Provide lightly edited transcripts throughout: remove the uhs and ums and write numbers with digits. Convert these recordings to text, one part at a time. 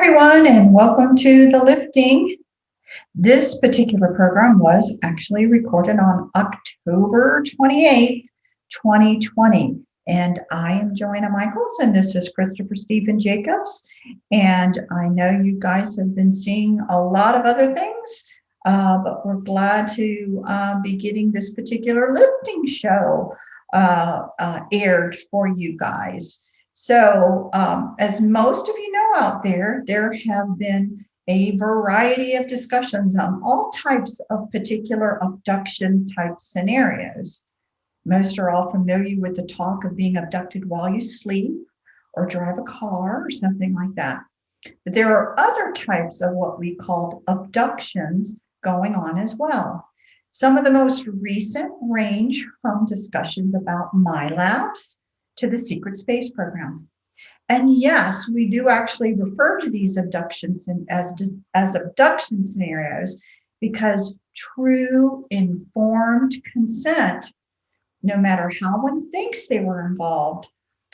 everyone, and welcome to The Lifting. This particular program was actually recorded on October 28th, 2020. And I am Joanna Michaels, and this is Christopher Stephen Jacobs. And I know you guys have been seeing a lot of other things, but we're glad to be getting this particular lifting show aired for you guys. So, as most of you know out there, there have been a variety of discussions on all types of particular abduction type scenarios. Most are all familiar with the talk of being abducted while you sleep or drive a car or something like that. But there are other types of what we call abductions going on as well. Some of the most recent range from discussions about MILABs to the secret space program. And yes, we do actually refer to these abductions as abduction scenarios because true informed consent, no matter how one thinks they were involved,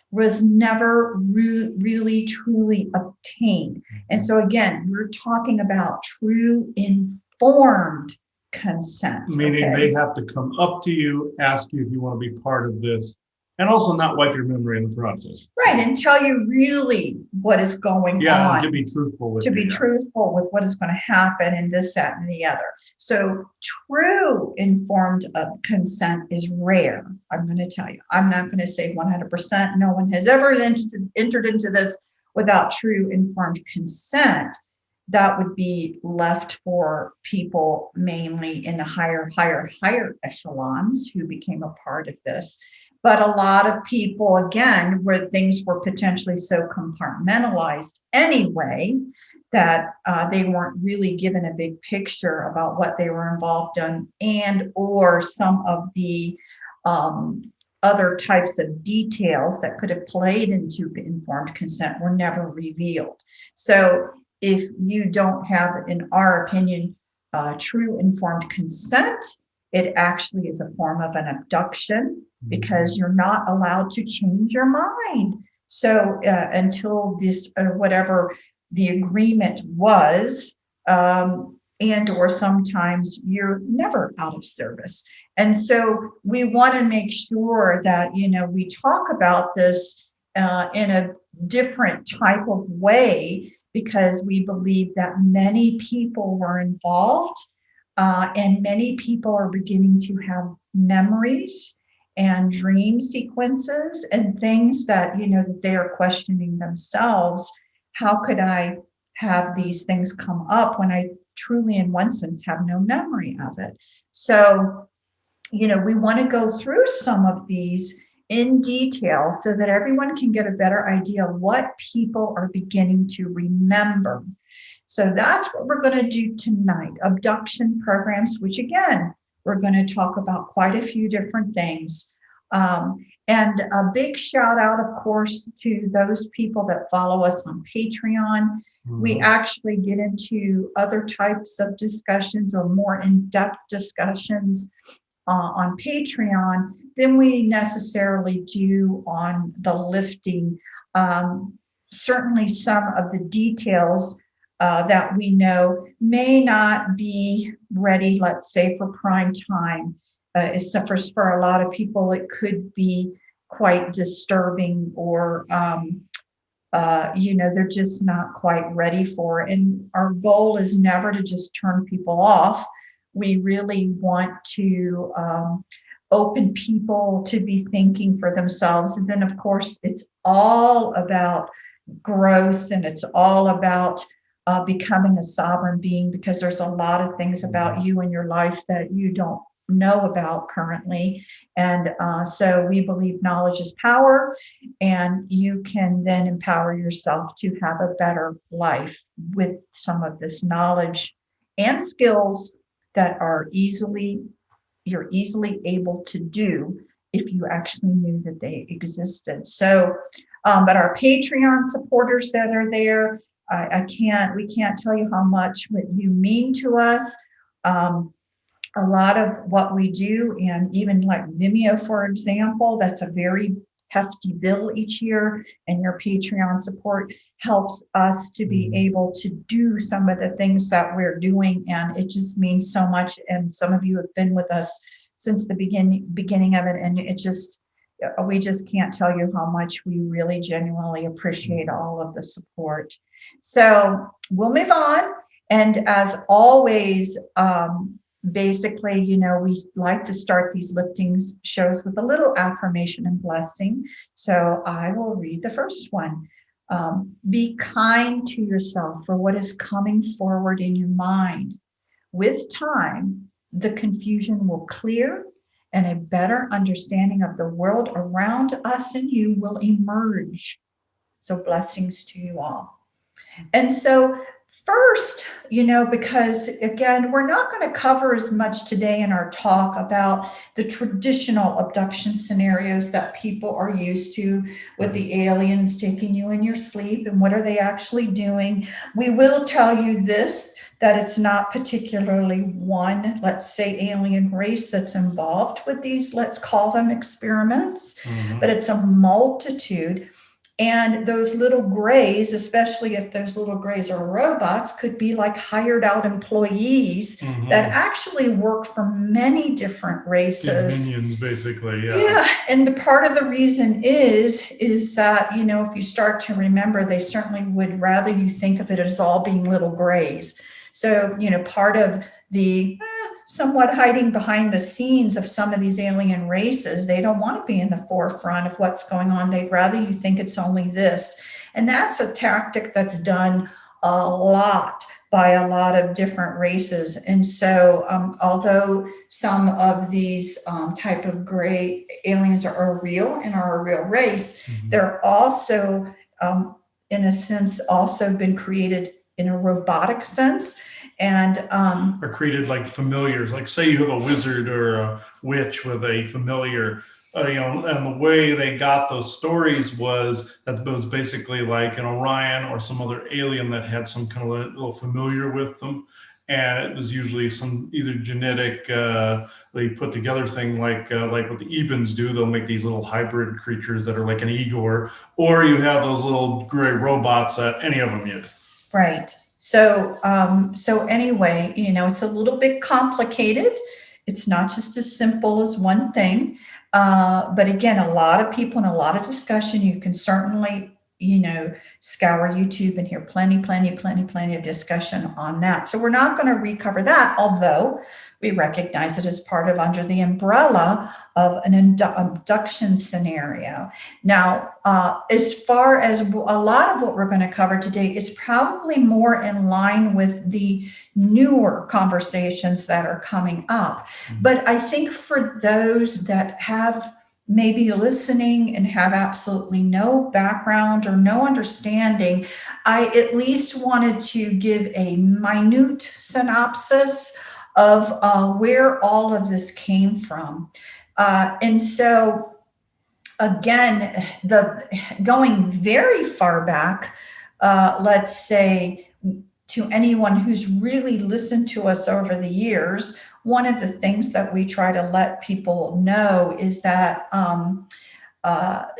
was never really truly obtained. And so again, we're talking about true informed consent. Meaning they have to come up to you, ask you if you want to be part of this, and also not wipe your memory in the process. Right, and tell you really what is going on. Yeah, to be truthful with truthful with what is going to happen and this, that, and the other. So true informed consent is rare. I'm going to tell you. I'm not going to say 100%. No one has ever entered into this without true informed consent. That would be left for people mainly in the higher echelons who became a part of this. But a lot of people, again, where things were potentially so compartmentalized anyway, that they weren't really given a big picture about what they were involved in, and or some of the other types of details that could have played into informed consent were never revealed. So if you don't have, in our opinion, true informed consent, it actually is a form of an abduction because you're not allowed to change your mind. So until this, whatever the agreement was, and or sometimes you're never out of service. And so we want to make sure that, we talk about this in a different type of way because we believe that many people were involved. And many people are beginning to have memories and dream sequences and things that, that they are questioning themselves. How could I have these things come up when I truly, in one sense, have no memory of it? So, we want to go through some of these in detail so that everyone can get a better idea of what people are beginning to remember. So that's what we're going to do tonight, abduction programs, which again, we're going to talk about quite a few different things. And a big shout out, of course, to those people that follow us on Patreon. Mm-hmm. We actually get into other types of discussions or more in-depth discussions on Patreon than we necessarily do on the lifting. Certainly some of the details that we know may not be ready, let's say, for prime time. For a lot of people, it could be quite disturbing or, they're just not quite ready for it. And our goal is never to just turn people off. We really want to open people to be thinking for themselves. And then, of course, it's all about growth and it's all about becoming a sovereign being, because there's a lot of things about you and your life that you don't know about currently. And so we believe knowledge is power, and you can then empower yourself to have a better life with some of this knowledge and skills that you're easily able to do if you actually knew that they existed. So, but our Patreon supporters that are there, we can't tell you how much what you mean to us. A lot of what we do, and even like Vimeo, for example, that's a very hefty bill each year, and your Patreon support helps us to be able to do some of the things that we're doing. And it just means so much. And some of you have been with us since the beginning of it. And we just can't tell you how much we really genuinely appreciate all of the support. So we'll move on. And as always, basically, we like to start these lifting shows with a little affirmation and blessing. So I will read the first one. Be kind to yourself for what is coming forward in your mind. With time, the confusion will clear and a better understanding of the world around us and you will emerge. So blessings to you all. And so first, because again, we're not going to cover as much today in our talk about the traditional abduction scenarios that people are used to with the aliens taking you in your sleep and what are they actually doing. We will tell you this, that it's not particularly one, let's say, alien race that's involved with these, let's call them experiments, but it's a multitude. And those little grays, especially if those little grays are robots, could be like hired out employees that actually work for many different races. Minions, basically, yeah. Yeah, and the part of the reason is that, if you start to remember, they certainly would rather you think of it as all being little grays. So, part of the somewhat hiding behind the scenes of some of these alien races, they don't want to be in the forefront of what's going on. They'd rather you think it's only this. And that's a tactic that's done a lot by a lot of different races. And so although some of these type of gray aliens are real and are a real race, they're also, in a sense, also been created in a robotic sense. And are created like familiars. Like say you have a wizard or a witch with a familiar, and the way they got those stories was basically like an Orion or some other alien that had some kind of a little familiar with them. And it was usually some either genetic, they put together thing like what the Ebens do. They'll make these little hybrid creatures that are like an Igor, or you have those little gray robots that any of them use. Right. So anyway, it's a little bit complicated. It's not just as simple as one thing. But again, a lot of people and a lot of discussion, you can certainly, scour YouTube and hear plenty of discussion on that. So we're not going to recover that, although we recognize it as part of under the umbrella of an abduction scenario. Now, as far as a lot of what we're going to cover today is probably more in line with the newer conversations that are coming up. But I think for those that have maybe listening and have absolutely no background or no understanding, I at least wanted to give a minute synopsis of where all of this came from. And so again, going very far back, let's say to anyone who's really listened to us over the years, one of the things that we try to let people know is that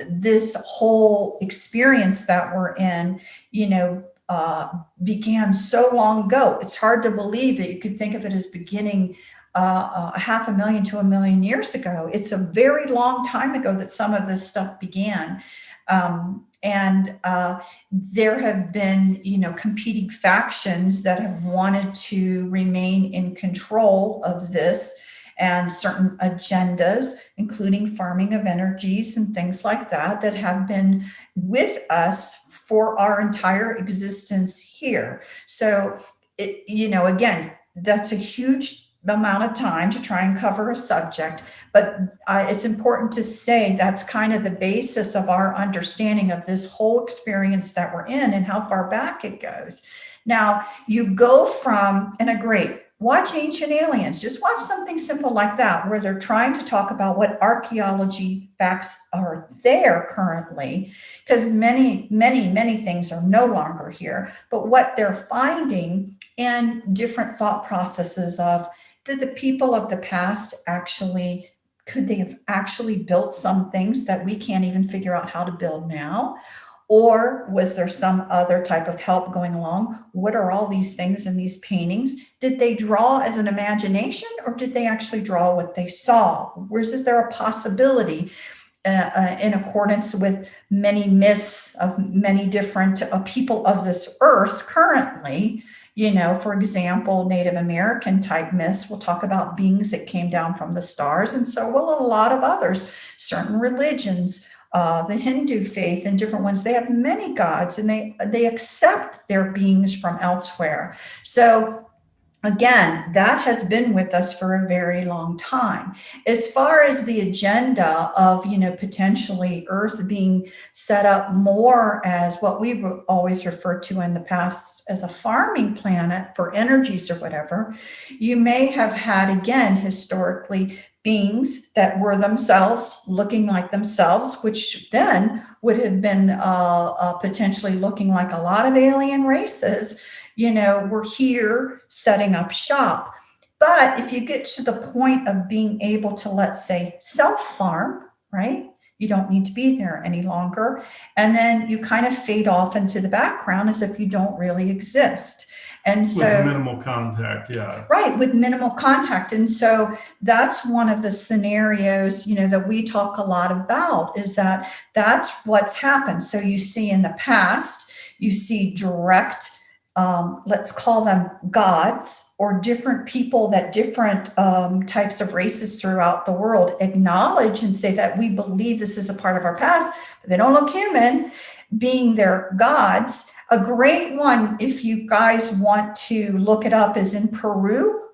this whole experience that we're in, began so long ago. It's hard to believe that you could think of it as beginning 500,000 to 1 million years ago. It's a very long time ago that some of this stuff began. And there have been, competing factions that have wanted to remain in control of this and certain agendas, including farming of energies and things like that, that have been with us for our entire existence here. So, again, that's a huge amount of time to try and cover a subject, but it's important to say that's kind of the basis of our understanding of this whole experience that we're in and how far back it goes. Now, you go from, and watch Ancient Aliens, just watch something simple like that, where they're trying to talk about what archaeology facts are there currently, because many things are no longer here, but what they're finding and different thought processes of, did the people of the past actually Could they have actually built some things that we can't even figure out how to build now? Or was there some other type of help going along? What are all these things in these paintings? Did they draw as an imagination, or did they actually draw what they saw? Is there a possibility in accordance with many myths of many different people of this earth currently? For example, Native American type myths will talk about beings that came down from the stars, and so will a lot of others. Certain religions, the Hindu faith and different ones, they have many gods, and they accept their beings from elsewhere. So again, that has been with us for a very long time. As far as the agenda of, potentially Earth being set up more as what we've always referred to in the past as a farming planet for energies or whatever, you may have had, again, historically, beings that were themselves looking like themselves, which then would have been potentially looking like a lot of alien races. We're here setting up shop. But if you get to the point of being able to, let's say, self-farm, right? You don't need to be there any longer. And then you kind of fade off into the background as if you don't really exist. And so with minimal contact, yeah. Right, with minimal contact. And so that's one of the scenarios, that we talk a lot about, is that that's what's happened. So you see in the past, you see direct, let's call them gods, or different people that different types of races throughout the world acknowledge and say that we believe this is a part of our past, but they don't look human, being their gods. A great one, if you guys want to look it up, is in Peru.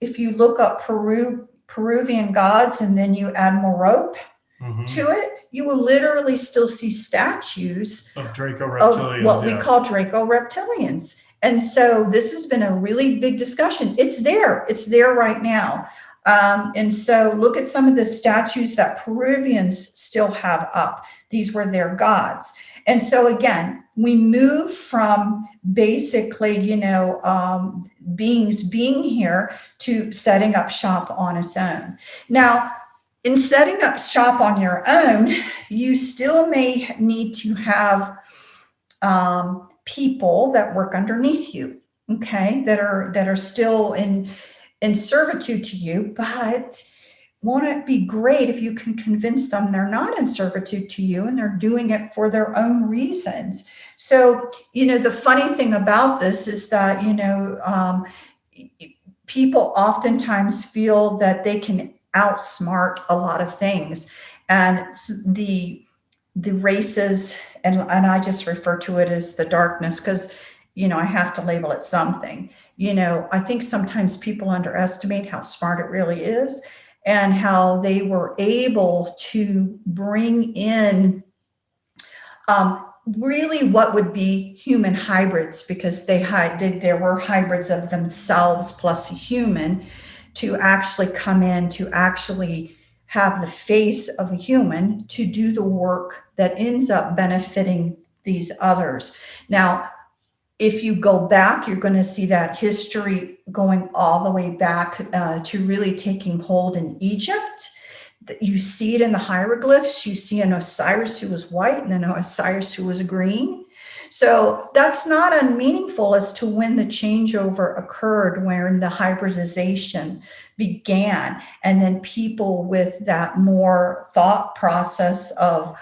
If you look up Peruvian gods and then you add Morocco to it, you will literally still see statues of Draco reptilians, of what we call Draco reptilians. And so this has been a really big discussion. It's there right now. And so look at some of the statues that Peruvians still have up. These were their gods. And so again, we move from basically, beings being here to setting up shop on its own. Now, in setting up shop on your own, you still may need to have people that work underneath you, okay, that are still in servitude to you. But won't it be great if you can convince them they're not in servitude to you and they're doing it for their own reasons? So, the funny thing about this is that, people oftentimes feel that they can outsmart a lot of things. And the races, and I just refer to it as the darkness because, I have to label it something. I think sometimes people underestimate how smart it really is, and how they were able to bring in really what would be human hybrids, because there were hybrids of themselves plus a human, to actually come in to actually have the face of a human to do the work that ends up benefiting these others. Now, if you go back, you're going to see that history going all the way back to really taking hold in Egypt. You see it in the hieroglyphs. You see an Osiris who was white and then an Osiris who was green. So that's not unmeaningful as to when the changeover occurred, when the hybridization began, and then people with that more thought process of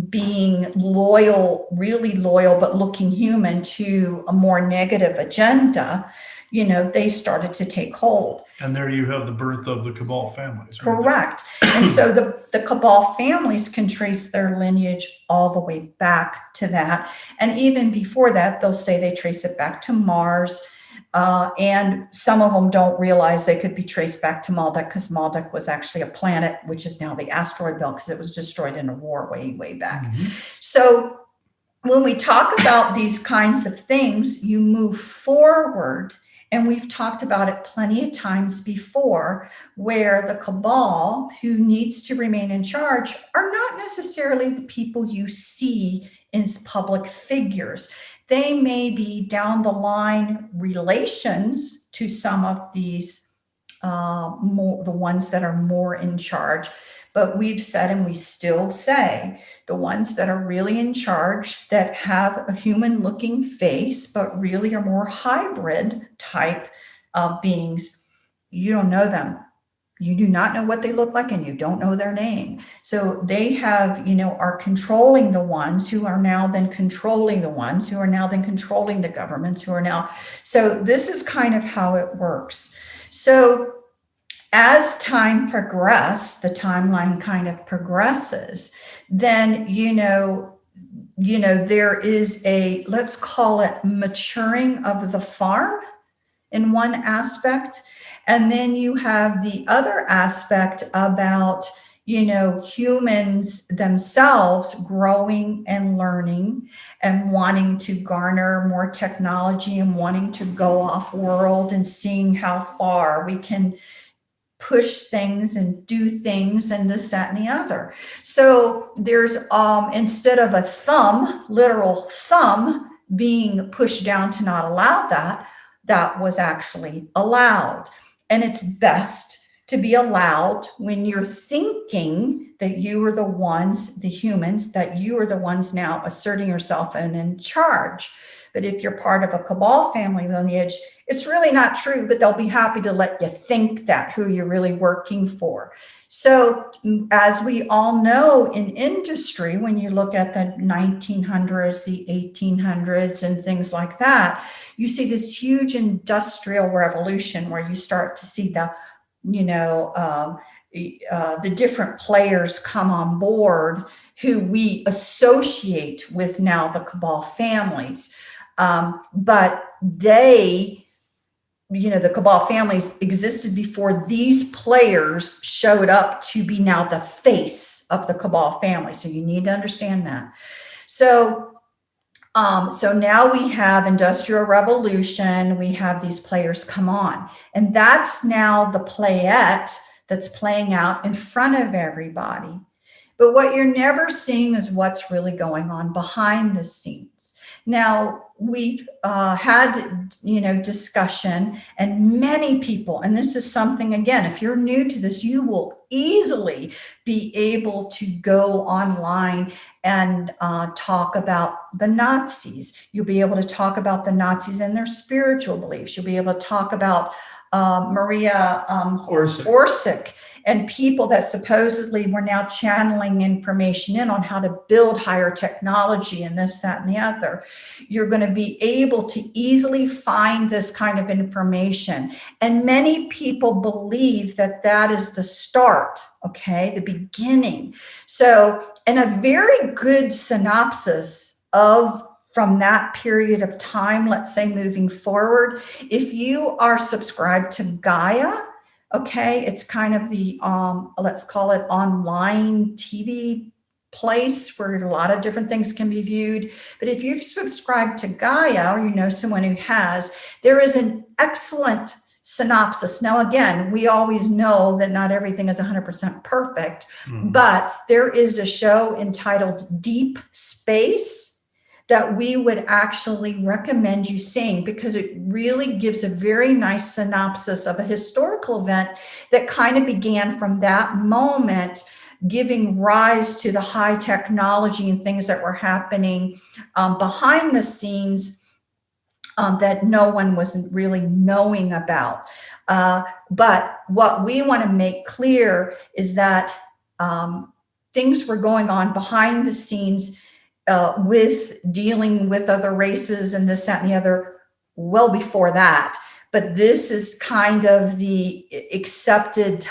being loyal, really loyal, but looking human, to a more negative agenda, they started to take hold. And there you have the birth of the Cabal families. Right? Correct. And so the Cabal families can trace their lineage all the way back to that. And even before that, they'll say they trace it back to Mars. And some of them don't realize they could be traced back to Maldek, because Maldek was actually a planet, which is now the asteroid belt, because it was destroyed in a war way, way back. So when we talk about these kinds of things, you move forward. And we've talked about it plenty of times before, where the cabal, who needs to remain in charge, are not necessarily the people you see as public figures. They may be down the line relations to some of these more, the ones that are more in charge. But we've said, and we still say, the ones that are really in charge, that have a human looking face, but really are more hybrid type beings, you don't know them. You do not know what they look like, and you don't know their name. So they have, are controlling the ones who are now then controlling the ones who are now then controlling the governments who are now. So this is kind of how it works. So as time progresses, the timeline kind of progresses, then, there is a, let's call it maturing of the farm in one aspect. And then you have the other aspect about, humans themselves growing and learning and wanting to garner more technology and wanting to go off world and seeing how far we can push things and do things and this, that, and the other. So there's, instead of a thumb, literal thumb being pushed down to not allow that, that was actually allowed. And it's best to be allowed when you're thinking that you are the ones, the humans, that you are the ones now asserting yourself and in charge. But if you're part of a cabal family lineage, it's really not true, but they'll be happy to let you think that, who you're really working for. So as we all know in industry, when you look at the 1900s, the 1800s and things like that, you see this huge industrial revolution where you start to see the, the different players come on board who we associate with now the cabal families. But they, the cabal families existed before these players showed up to be now the face of the cabal family. So you need to understand that. So now we have industrial revolution. We have these players come on, and that's now the playette that's playing out in front of everybody. But what you're never seeing is what's really going on behind the scenes. Now, we've had, discussion, and many people, and this is something, again, if you're new to this, you will easily be able to go online and talk about the Nazis. You'll be able to talk about the Nazis and their spiritual beliefs. You'll be able to talk about Maria Orsic and people that supposedly were now channeling information in on how to build higher technology and this, that, and the other. You're going to be able to easily find this kind of information. And many people believe that that is the start, okay, the beginning. So, and a very good synopsis from that period of time, let's say moving forward, if you are subscribed to Gaia, okay, it's kind of the, let's call it online TV place where a lot of different things can be viewed. But if you've subscribed to Gaia, or you know someone who has, there is an excellent synopsis. Now, again, we always know that not everything is 100% perfect, but there is a show entitled Deep Space that we would actually recommend you seeing, because it really gives a very nice synopsis of a historical event that kind of began from that moment, giving rise to the high technology and things that were happening behind the scenes that no one was really knowing about. But what we want to make clear is that things were going on behind the scenes with dealing with other races and this, that, and the other well before that. But this is kind of the accepted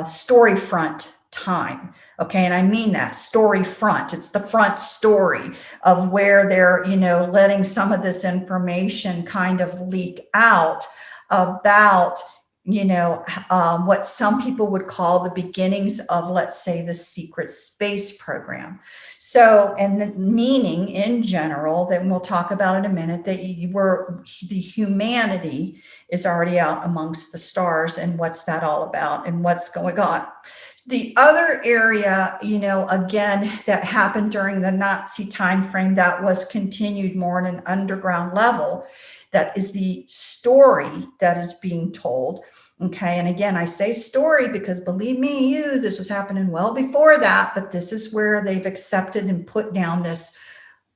story front time. Okay. And I mean that story front. It's the front story of where they're, letting some of this information kind of leak out about, what some people would call the beginnings of, let's say, the secret space program. So, and the meaning in general, that we'll talk about in a minute, that the humanity is already out amongst the stars, and what's that all about and what's going on. The other area, again, that happened during the Nazi time frame that was continued more on an underground level, that is the story that is being told. Okay. And again, I say story because believe me, this was happening well before that, but this is where they've accepted and put down this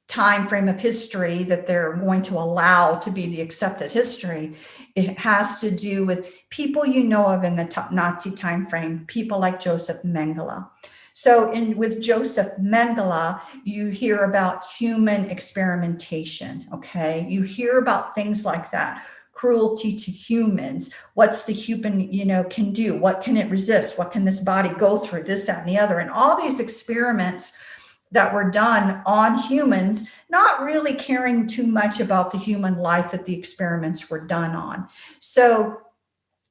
time frame of history that they're going to allow to be the accepted history. It has to do with people you know of in the Nazi time frame, people like Joseph Mengele. So with Joseph Mengele, you hear about human experimentation, okay? You hear about things like that, cruelty to humans. What's the human, can do? What can it resist? What can this body go through? This, that, and the other. And all these experiments that were done on humans, not really caring too much about the human life that the experiments were done on. So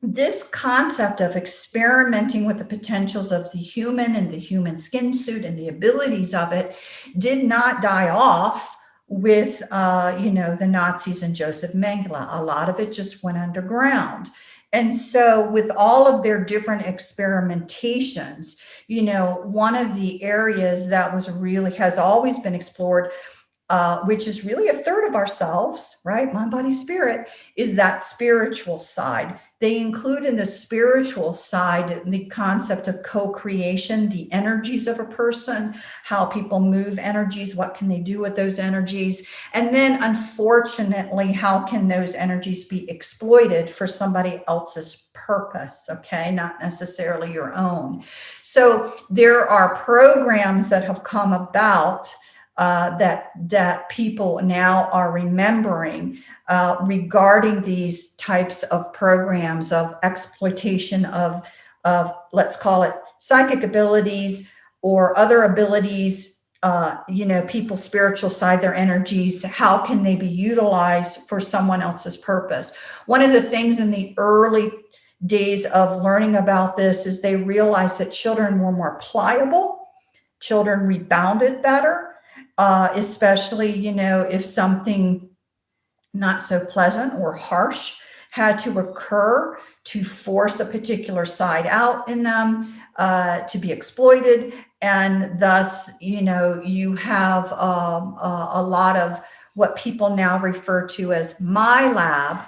this concept of experimenting with the potentials of the human and the human skin suit and the abilities of it did not die off with, the Nazis and Joseph Mengele. A lot of it just went underground. And so with all of their different experimentations, one of the areas that has always been explored, which is really a third of ourselves, right? Mind, body, spirit, is that spiritual side. They include in the spiritual side the concept of co-creation, the energies of a person, how people move energies, what can they do with those energies? And then unfortunately, how can those energies be exploited for somebody else's purpose, okay? Not necessarily your own. So there are programs that have come about that people now are remembering regarding these types of programs of exploitation of let's call it psychic abilities or other abilities, people's spiritual side, their energies, how can they be utilized for someone else's purpose? One of the things in the early days of learning about this is they realized that children were more pliable, children rebounded better. Especially, if something not so pleasant or harsh had to occur to force a particular side out in them to be exploited. And thus, you have a lot of what people now refer to as my lab.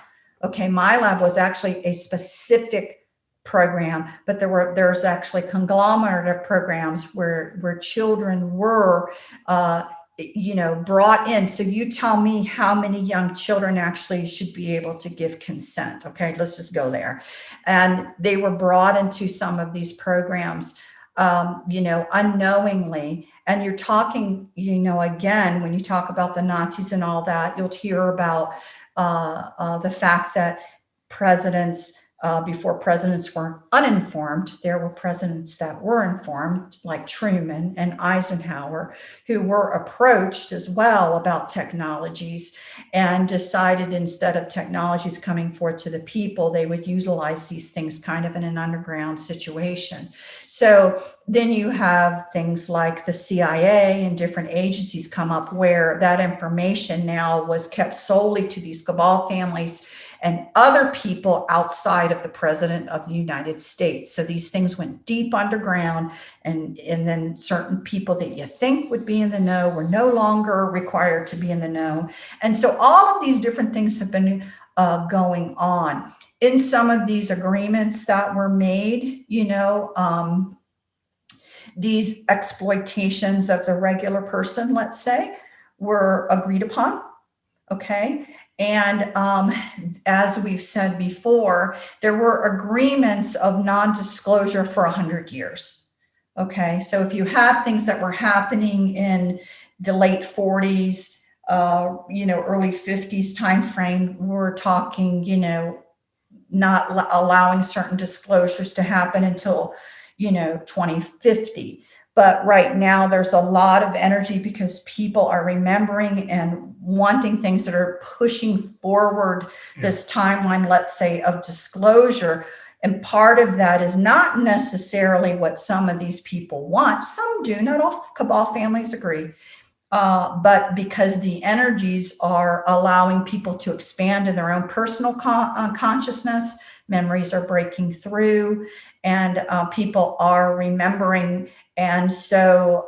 Okay, my lab was actually a specific program, but there's actually conglomerate of programs where children were brought in. So you tell me how many young children actually should be able to give consent. Okay, let's just go there. And they were brought into some of these programs, unknowingly. And you're talking, again, when you talk about the Nazis and all that, you'll hear about the fact that presidents, before presidents weren't uninformed, there were presidents that were informed, like Truman and Eisenhower, who were approached as well about technologies and decided instead of technologies coming forth to the people, they would utilize these things kind of in an underground situation. So then you have things like the CIA and different agencies come up where that information now was kept solely to these cabal families and other people outside of the president of the United States. So these things went deep underground, and then certain people that you think would be in the know were no longer required to be in the know. And so all of these different things have been going on. In some of these agreements that were made, these exploitations of the regular person, let's say, were agreed upon. Okay. And as we've said before, there were agreements of non-disclosure for 100 years. Okay. So if you have things that were happening in the late 40s, early 50s timeframe, we're talking, not allowing certain disclosures to happen until, 2050. But right now there's a lot of energy because people are remembering and wanting things that are pushing forward this timeline, let's say, of disclosure. And part of that is not necessarily what some of these people want. Some do, not all cabal families agree. But because the energies are allowing people to expand in their own personal consciousness, memories are breaking through, and people are remembering. And so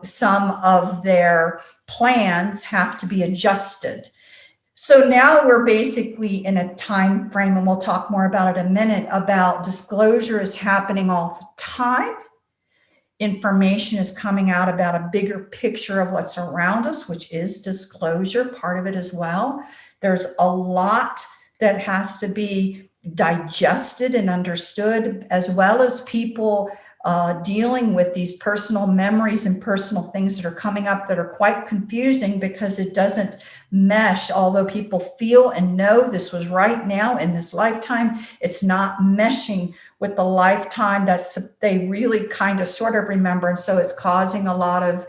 some of their plans have to be adjusted. So now we're basically in a time frame, and we'll talk more about it in a minute, about disclosure is happening all the time. Information is coming out about a bigger picture of what's around us, which is disclosure, part of it as well. There's a lot that has to be digested and understood, as well as people dealing with these personal memories and personal things that are coming up that are quite confusing because it doesn't mesh. Although people feel and know this was right now in this lifetime, it's not meshing with the lifetime that's they really kind of sort of remember. And so it's causing a lot of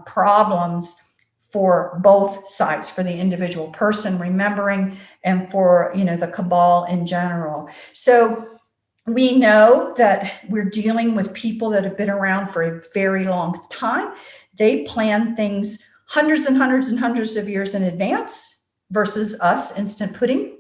problems for both sides, for the individual person remembering and for, you know, the cabal in general. So we know that we're dealing with people that have been around for a very long time. They plan things hundreds and hundreds and hundreds of years in advance versus us, instant pudding.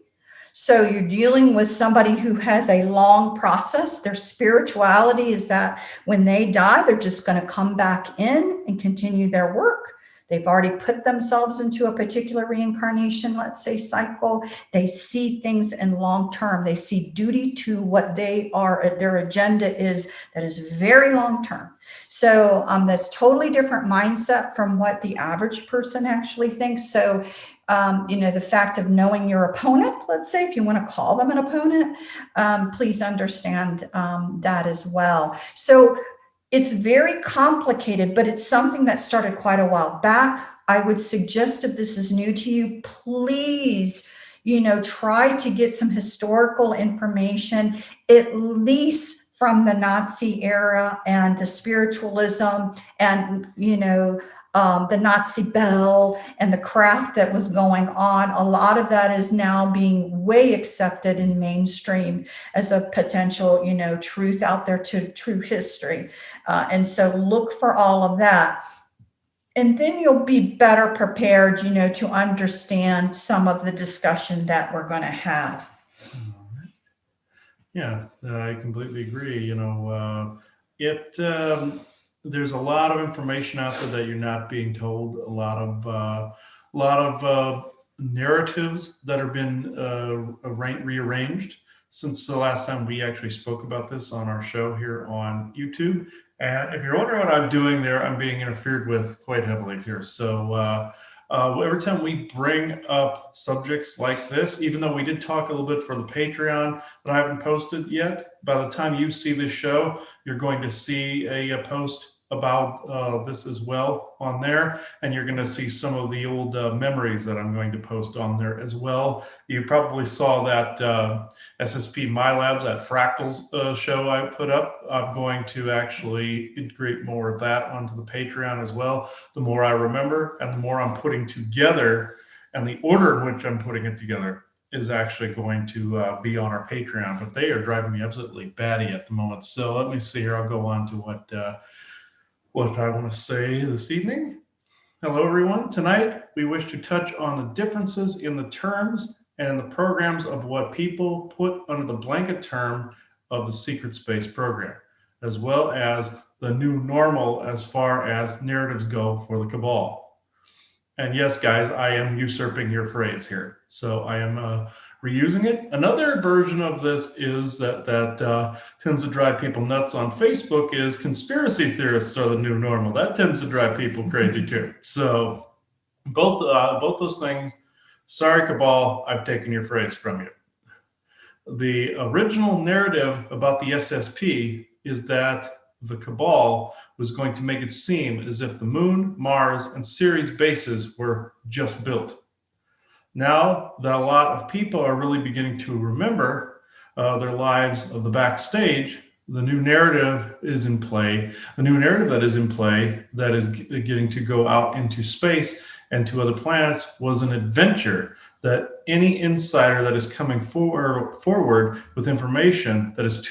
So you're dealing with somebody who has a long process. Their spirituality is that when they die, they're just going to come back in and continue their work. They've already put themselves into a particular reincarnation, let's say, cycle. They see things in long term. They see duty to what they are, their agenda is, that is very long term. So that's totally different mindset from what the average person actually thinks. So, you know, the fact of knowing your opponent, let's say, if you want to call them an opponent, please understand that as well. So it's very complicated, but it's something that started quite a while back. I would suggest, if this is new to you, please, you know, try to get some historical information, at least from the Nazi era and the spiritualism and, you know, the Nazi bell and the craft that was going on. A lot of that is now being way accepted in mainstream as a potential, you know, truth out there to true history. And so look for all of that. And then you'll be better prepared, you know, to understand some of the discussion that we're going to have. Yeah, I completely agree. You know, there's a lot of information out there that you're not being told. A lot of narratives that have been rearranged since the last time we actually spoke about this on our show here on YouTube. And if you're wondering what I'm doing there, I'm being interfered with quite heavily here. So every time we bring up subjects like this, even though we did talk a little bit for the Patreon that I haven't posted yet, by the time you see this show, you're going to see a post about this as well on there, and you're going to see some of the old memories that I'm going to post on there as well. You probably saw that SSP My Labs, that Fractals show I put up. I'm going to actually integrate more of that onto the Patreon as well. The more I remember and the more I'm putting together, and the order in which I'm putting it together is actually going to be on our Patreon, but they are driving me absolutely batty at the moment. So let me see here. I'll go on to what I want to say this evening. Hello, everyone. Tonight, we wish to touch on the differences in the terms and in the programs of what people put under the blanket term of the secret space program, as well as the new normal as far as narratives go for the cabal. And yes, guys, I am usurping your phrase here. So I am reusing it. Another version of this is that tends to drive people nuts on Facebook is conspiracy theorists are the new normal. That tends to drive people crazy too. So both those things. Sorry, cabal, I've taken your phrase from you. The original narrative about the SSP is that the cabal was going to make it seem as if the moon, Mars, and Ceres bases were just built. Now that a lot of people are really beginning to remember their lives of the backstage, the new narrative is in play. The new narrative that is in play, that is getting to go out into space and to other planets, was an adventure that any insider that is coming forward with information that is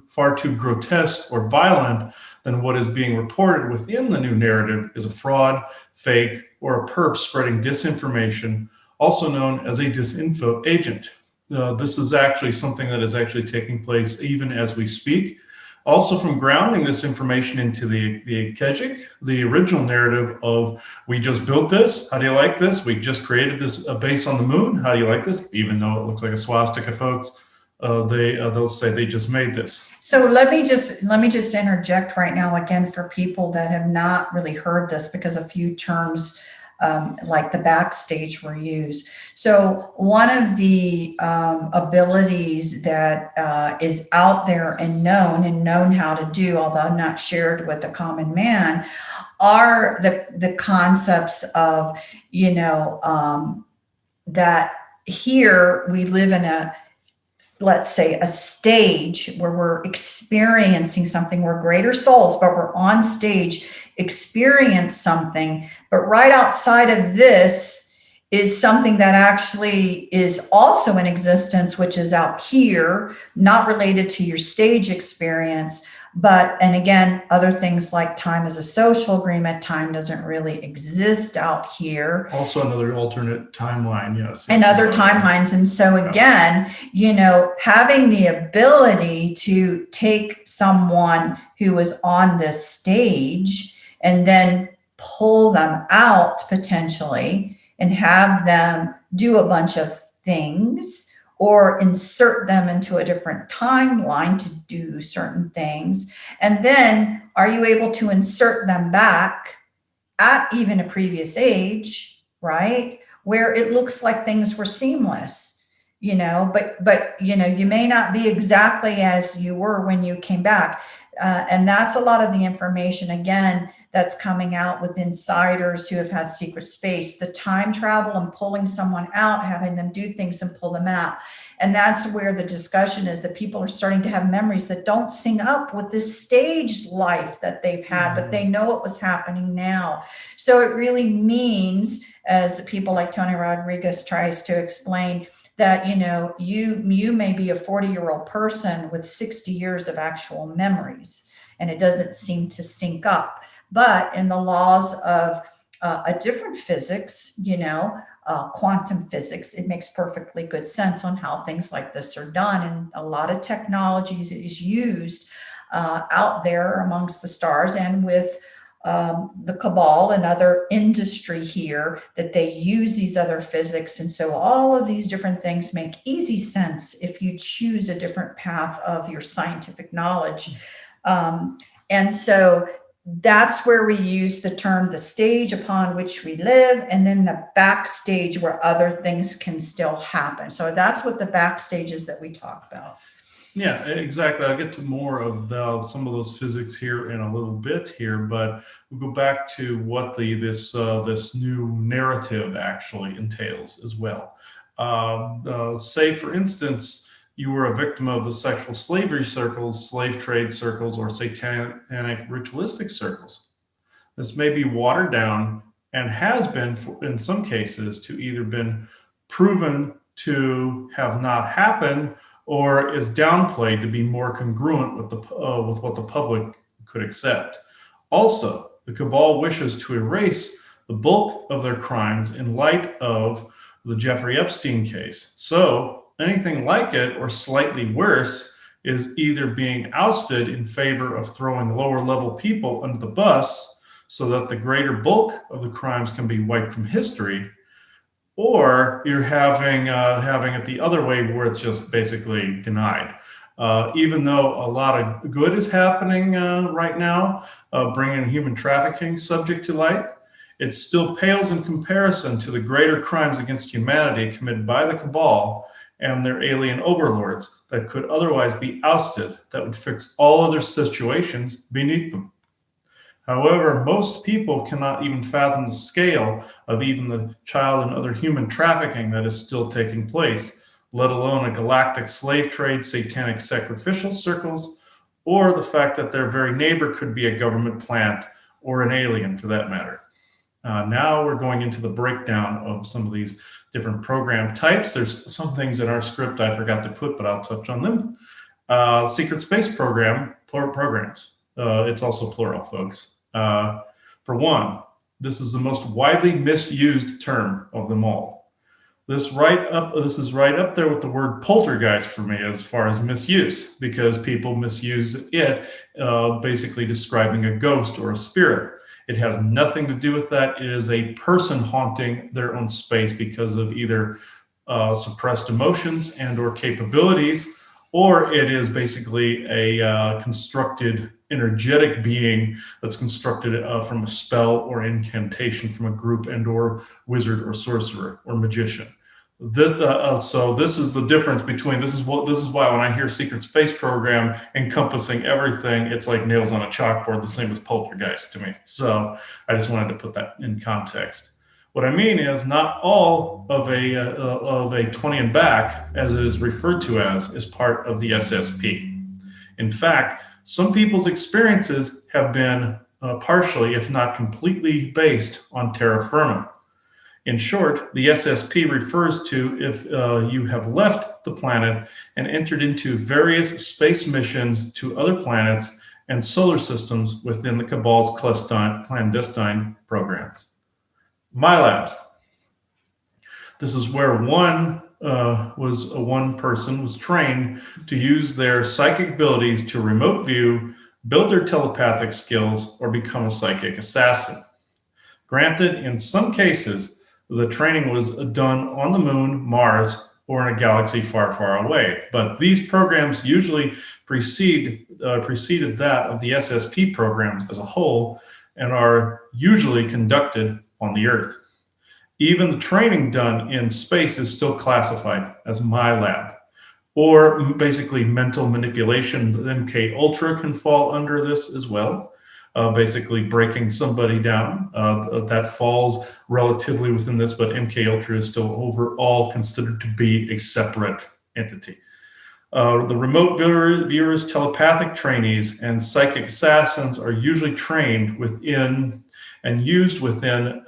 far too grotesque or violent than what is being reported within the new narrative is a fraud, fake, or a perp spreading disinformation, also known as a disinfo agent. This is actually something that is actually taking place even as we speak. Also, from grounding this information into the Kejik, the original narrative of we just built this. How do you like this? We just created this base on the moon. How do you like this? Even though it looks like a swastika, folks, they'll say they just made this. So let me just interject right now again for people that have not really heard this, because a few terms like the backstage were used. So one of the abilities that is out there and known how to do, although not shared with the common man, are the concepts of, that here we live in let's say a stage where we're experiencing something. We're greater souls, but we're on stage, experience something. But right outside of this is something that actually is also in existence, which is out here, not related to your stage experience. But, and again, other things like time is a social agreement. Time doesn't really exist out here. Also another alternate timeline, yes. And other timelines. And so again, having the ability to take someone who is on this stage and then pull them out potentially and have them do a bunch of things, or insert them into a different timeline to do certain things. And then are you able to insert them back at even a previous age, right? Where it looks like things were seamless, but you may not be exactly as you were when you came back. And that's a lot of the information, again, that's coming out with insiders who have had secret space, the time travel and pulling someone out, having them do things and pull them out. And that's where the discussion is, that people are starting to have memories that don't sync up with this stage life that they've had, but they know it was happening now. So it really means, as people like Tony Rodriguez tries to explain, that you may be a 40-year-old person with 60 years of actual memories, and it doesn't seem to sync up. But in the laws of a different physics, quantum physics, it makes perfectly good sense on how things like this are done. And a lot of technology is used out there amongst the stars and with the cabal and other industry here, that they use these other physics. And so all of these different things make easy sense if you choose a different path of your scientific knowledge. And so that's where we use the term the stage upon which we live, and then the backstage where other things can still happen. So that's what the backstage is that we talk about. Yeah, exactly. I'll get to more of some of those physics here in a little bit here, but we'll go back to what this new narrative actually entails as well. Say, for instance, you were a victim of the sexual slavery circles, slave trade circles, or satanic ritualistic circles. This may be watered down and has been, in some cases, to either been proven to have not happened, or is downplayed to be more congruent with what the public could accept. Also, the cabal wishes to erase the bulk of their crimes in light of the Jeffrey Epstein case. So anything like it or slightly worse is either being ousted in favor of throwing lower level people under the bus so that the greater bulk of the crimes can be wiped from history, or you're having it the other way where it's just basically denied. Even though a lot of good is happening right now, bringing human trafficking subject to light, it still pales in comparison to the greater crimes against humanity committed by the cabal and their alien overlords that could otherwise be ousted, that would fix all other situations beneath them. However, most people cannot even fathom the scale of even the child and other human trafficking that is still taking place, let alone a galactic slave trade, satanic sacrificial circles, or the fact that their very neighbor could be a government plant or an alien for that matter. Now we're going into the breakdown of some of these different program types. There's some things in our script I forgot to put, but I'll touch on them. Secret space programs. It's also plural, folks. For one, this is the most widely misused term of them all. This is right up there with the word poltergeist for me as far as misuse, because people misuse it, basically describing a ghost or a spirit. It has nothing to do with that. It is a person haunting their own space because of either suppressed emotions and or capabilities, or it is basically a constructed energetic being that's constructed from a spell or incantation from a group and or wizard or sorcerer or magician. So this is the difference between this is why when I hear secret space program encompassing everything, it's like nails on a chalkboard, the same as poltergeist to me. So I just wanted to put that in context. What I mean is not all of a 20 and back, as it is referred to as, is part of the SSP. In fact, some people's experiences have been partially, if not completely, based on terra firma. In short, the SSP refers to if you have left the planet and entered into various space missions to other planets and solar systems within the Cabal's clandestine programs. My labs. This is where one person was trained to use their psychic abilities to remote view, build their telepathic skills, or become a psychic assassin. Granted, in some cases, the training was done on the moon, Mars, or in a galaxy far, far away. But these programs usually preceded that of the SSP programs as a whole and are usually conducted on the Earth. Even the training done in space is still classified as my lab. Or basically mental manipulation. The MK Ultra can fall under this as well. Basically breaking somebody down. That falls relatively within this, but MK Ultra is still overall considered to be a separate entity. The remote viewers, telepathic trainees, and psychic assassins are usually trained within and used within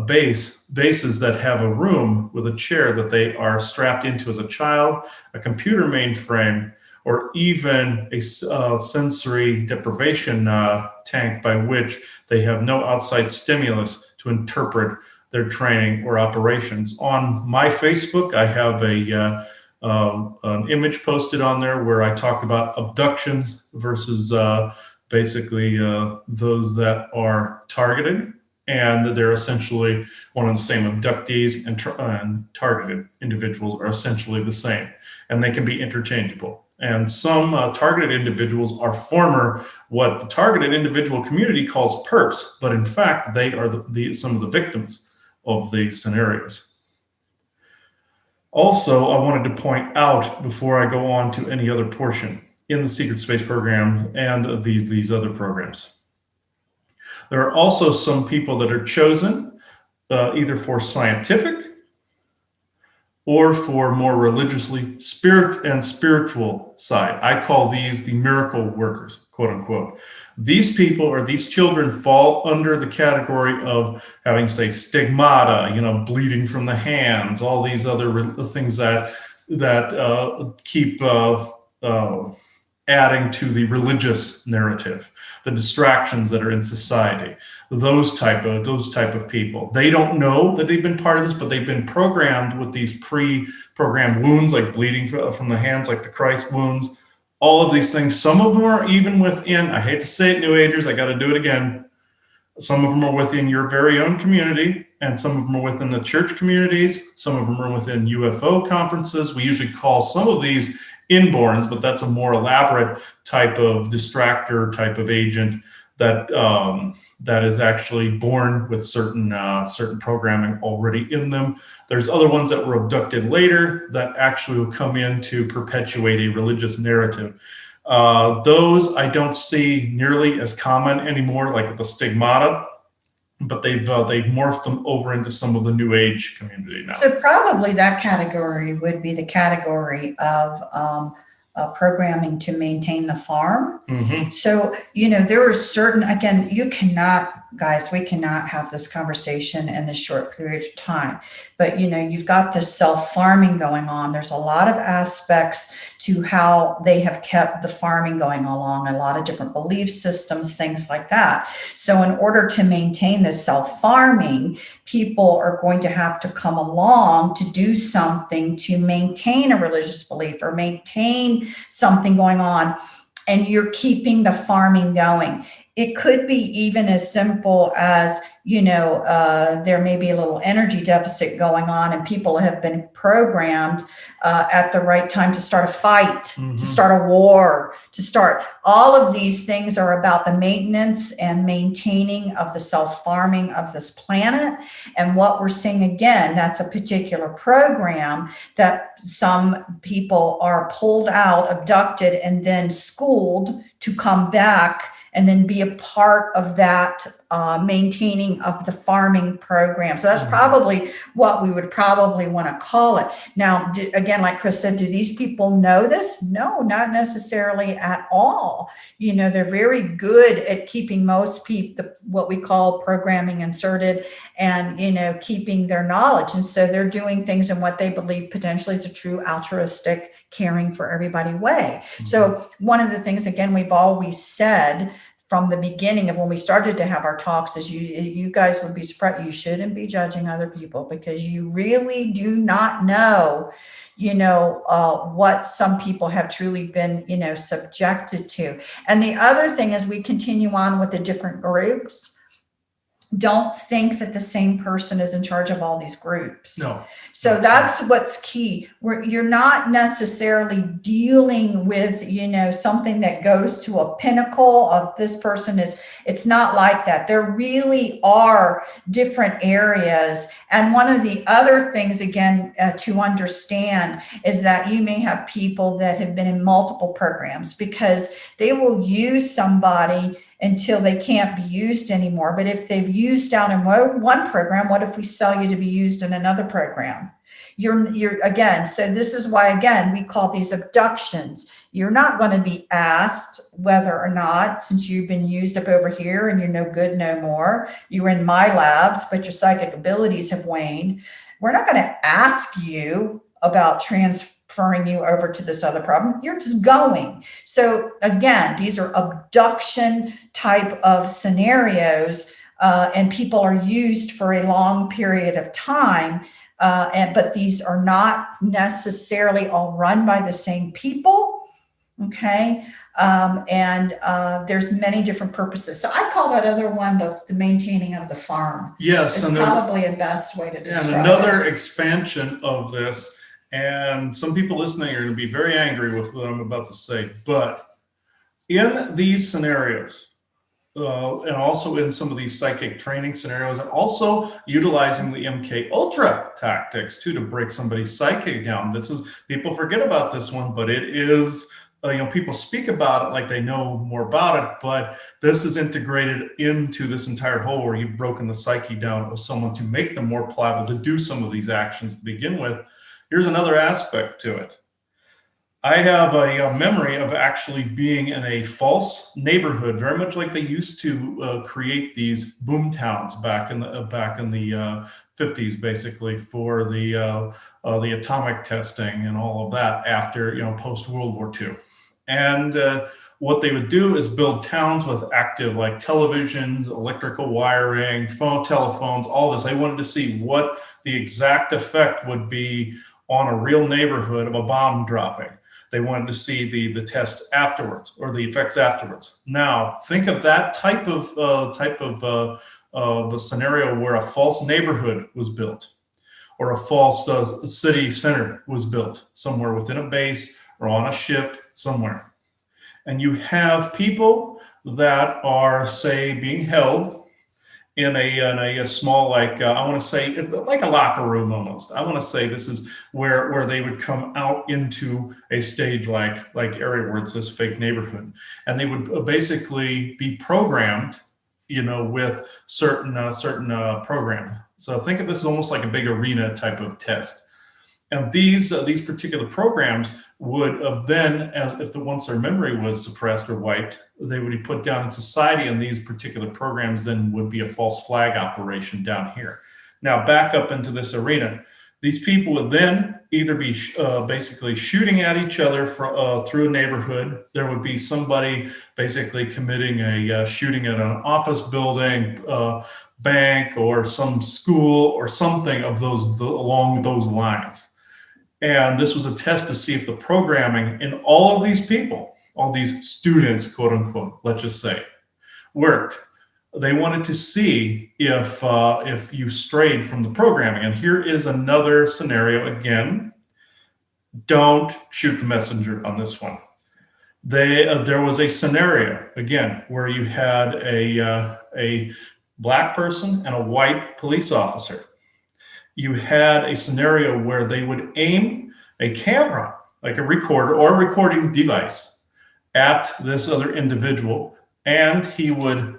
bases that have a room with a chair that they are strapped into as a child, a computer mainframe, or even a sensory deprivation tank by which they have no outside stimulus to interpret their training or operations. On my Facebook, I have an image posted on there where I talk about abductions versus basically those that are targeted. And they're essentially one and the same. Abductees and targeted individuals are essentially the same, and they can be interchangeable. And some targeted individuals are former, what the targeted individual community calls perps, but in fact, they are some of the victims of these scenarios. Also, I wanted to point out before I go on to any other portion in the secret space program and these other programs. There are also some people that are chosen either for scientific or for more religiously spiritual side. I call these the miracle workers, quote unquote. These people or these children fall under the category of having, say, stigmata, bleeding from the hands, all these other things that keep adding to the religious narrative, the distractions that are in society, those type of people. They don't know that they've been part of this, but they've been programmed with these pre-programmed wounds, like bleeding from the hands, like the Christ wounds, all of these things. Some of them are even within, I hate to say it, New Agers, I got to do it again. Some of them are within your very own community, and some of them are within the church communities. Some of them are within UFO conferences. We usually call some of these inborns, but that's a more elaborate type of distractor type of agent that is actually born with certain programming already in them. There's other ones that were abducted later that actually will come in to perpetuate a religious narrative. Those I don't see nearly as common anymore, like with the stigmata, but they've morphed them over into some of the New Age community now. So probably that category would be the category of programming to maintain the farm. Mm-hmm. So, there are certain, again, you cannot guys, we cannot have this conversation in this short period of time. But you've got this self-farming going on. There's a lot of aspects to how they have kept the farming going along, a lot of different belief systems, things like that. So in order to maintain this self-farming, people are going to have to come along to do something to maintain a religious belief or maintain something going on, and you're keeping the farming going. It could be even as simple as, there may be a little energy deficit going on, and people have been programmed at the right time to start a fight, to start a war, to start. All of these things are about the maintenance and maintaining of the self-farming of this planet. And what we're seeing again, that's a particular program that some people are pulled out, abducted, and then schooled to come back and then be a part of that maintaining of the farming program. So that's probably what we would probably want to call it. Now, again, like Chris said, do these people know this? No, not necessarily at all. They're very good at keeping most people, what we call programming inserted, and, keeping their knowledge. And so they're doing things in what they believe potentially is a true altruistic, caring for everybody way. So one of the things, again, we've always said from the beginning of when we started to have our talks is you guys would be surprised. You shouldn't be judging other people, because you really do not know, what some people have truly been, subjected to. And the other thing, as we continue on with the different groups, don't think that the same person is in charge of all these groups. No. So that's what's key. You're not necessarily dealing with, something that goes to a pinnacle of this person it's not like that. There really are different areas. And one of the other things, again, to understand is that you may have people that have been in multiple programs, because they will use somebody until they can't be used anymore. But if they've used out in one program, what if we sell you to be used in another program? You're again, so this is why, again, we call these abductions. You're not going to be asked whether or not, since you've been used up over here and you're no good no more, you were in my labs, but your psychic abilities have waned. We're not going to ask you about transferring you over to this other problem. You're just going. So again, these are abduction type of scenarios, and people are used for a long period of time. But these are not necessarily all run by the same people. Okay. There's many different purposes. So I call that other one the maintaining of the farm. Yes. It's probably a best way to describe and another expansion of this, and some people listening are going to be very angry with what I'm about to say, but in these scenarios, and also in some of these psychic training scenarios, and also utilizing the MK Ultra tactics too, to break somebody's psychic down. People forget about this one, but it is, people speak about it like they know more about it, but this is integrated into this entire whole, where you've broken the psyche down of someone to make them more pliable to do some of these actions to begin with. Here's another aspect to it. I have a memory of actually being in a false neighborhood, very much like they used to create these boom towns back in the 50s, basically, for the atomic testing and all of that after, post World War II. And what they would do is build towns with active, like, televisions, electrical wiring, telephones, all this. They wanted to see what the exact effect would be on a real neighborhood of a bomb dropping. They wanted to see the tests afterwards, or the effects afterwards. Now, think of that type of a scenario where a false neighborhood was built, or a false city center was built somewhere within a base or on a ship somewhere. And you have people that are, say, being held in a small, like, I want to say, it's like a locker room almost. I want to say this is where they would come out into a stage like area where it's this fake neighborhood, and they would basically be programmed, with certain program. So think of this as almost like a big arena type of test. And these particular programs would then, as if once their memory was suppressed or wiped, they would be put down in society, and these particular programs then would be a false flag operation down here. Now back up into this arena. These people would then either be basically shooting at each other through a neighborhood. There would be somebody basically committing a shooting at an office building, bank, or some school or something of those along those lines. And this was a test to see if the programming in all of these people, all these students, quote unquote, let's just say, worked. They wanted to see if you strayed from the programming. And here is another scenario again. Don't shoot the messenger on this one. There was a scenario again where you had a black person and a white police officer. You had a scenario where they would aim a camera, like a recorder or a recording device, at this other individual, and he would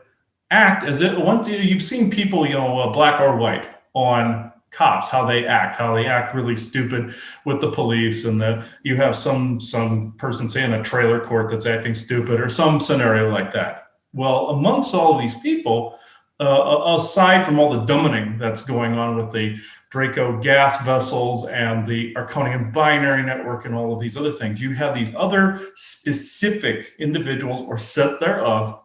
act as if you've seen people, black or white, on cops, how they act really stupid with the police, and you have some person, say in a trailer court, that's acting stupid, or some scenario like that. Well, amongst all of these people, aside from all the dumbing that's going on with the Draco gas vessels and the Arconian binary network and all of these other things, you have these other specific individuals or set thereof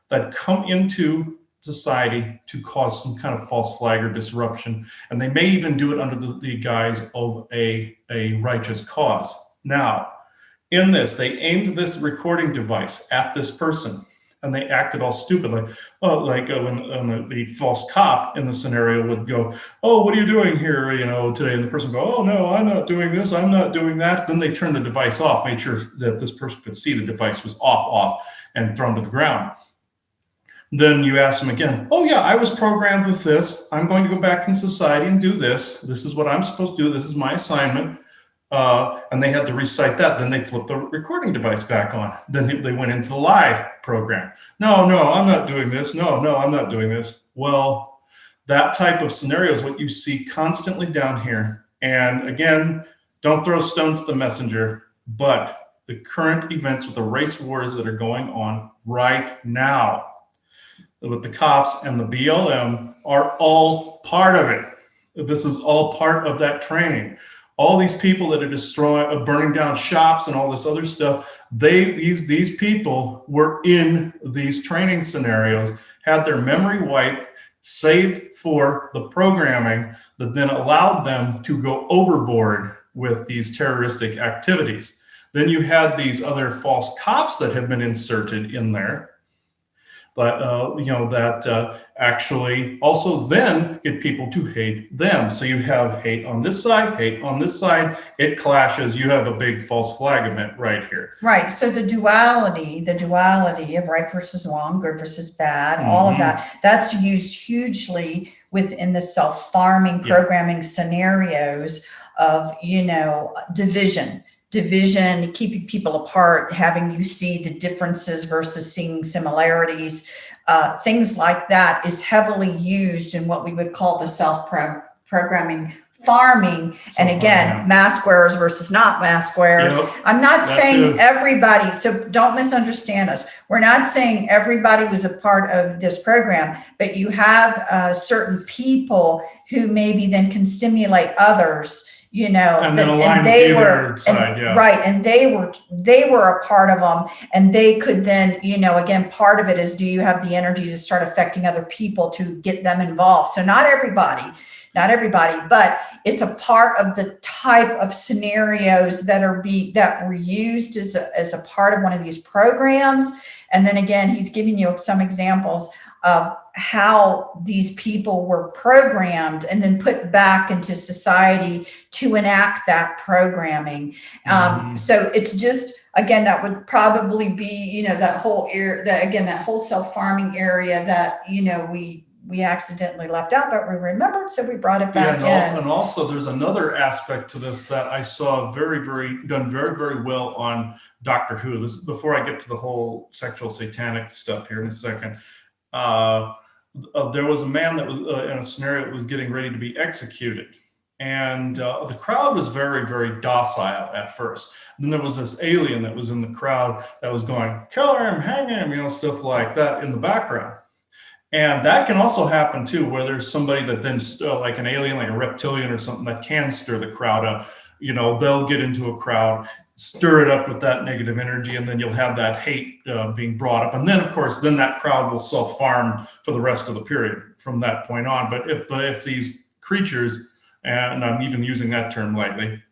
that come into society to cause some kind of false flag or disruption. And they may even do it under the guise of a righteous cause. Now, in this, they aimed this recording device at this person, and they acted all stupid, when the false cop in the scenario would go, "Oh, what are you doing here, today?" And the person would go, "Oh, no, I'm not doing this, I'm not doing that." Then they turned the device off, made sure that this person could see the device was off, and thrown to the ground. Then you ask them again, "Oh yeah, I was programmed with this. I'm going to go back in society and do this. This is what I'm supposed to do. This is my assignment." And they had to recite that. Then they flipped the recording device back on. Then they went into the lie program. No, I'm not doing this. No, I'm not doing this. Well, that type of scenario is what you see constantly down here. And again, don't throw stones at the messenger, but the current events with the race wars that are going on right now with the cops and the BLM are all part of it. This is all part of that training. All these people that are burning down shops and all this other stuff, these people were in these training scenarios, had their memory wiped, save for the programming that then allowed them to go overboard with these terroristic activities. Then you had these other false cops that have been inserted in there, but that actually also then get people to hate them. So you have hate on this side, hate on this side. It clashes. You have a big false flag event right here. Right. So the duality of right versus wrong, good versus bad, all of that's used hugely within the self-farming programming scenarios of, division, keeping people apart, having you see the differences versus seeing similarities. Things like that is heavily used in what we would call the self-programming farming. And again, mask wearers versus not mask wearers. Yep, I'm not saying everybody, so don't misunderstand us. We're not saying everybody was a part of this program, but you have certain people who maybe then can stimulate others, and they were right, and they were a part of them, and they could then, again, part of it is, do you have the energy to start affecting other people to get them involved? So not everybody, but it's a part of the type of scenarios that were used as a part of one of these programs. And then again, he's giving you some examples of how these people were programmed and then put back into society to enact that programming. So it's just, again, that would probably be, that whole area, that whole self-farming area that, we accidentally left out, but we remembered, so we brought it back in. And also there's another aspect to this that I saw very, very well on Doctor Who. This is before I get to the whole sexual satanic stuff here in a second. There was a man that was in a scenario that was getting ready to be executed. And the crowd was very, very docile at first. And then there was this alien that was in the crowd that was going, kill him, hang him, stuff like that in the background. And that can also happen too, where there's somebody that then, like an alien, like a reptilian or something, that can stir the crowd up. They'll get into a crowd, stir it up with that negative energy, and then you'll have that hate being brought up. And then, of course, then that crowd will self-farm for the rest of the period from that point on. But if these creatures, and I'm even using that term lightly,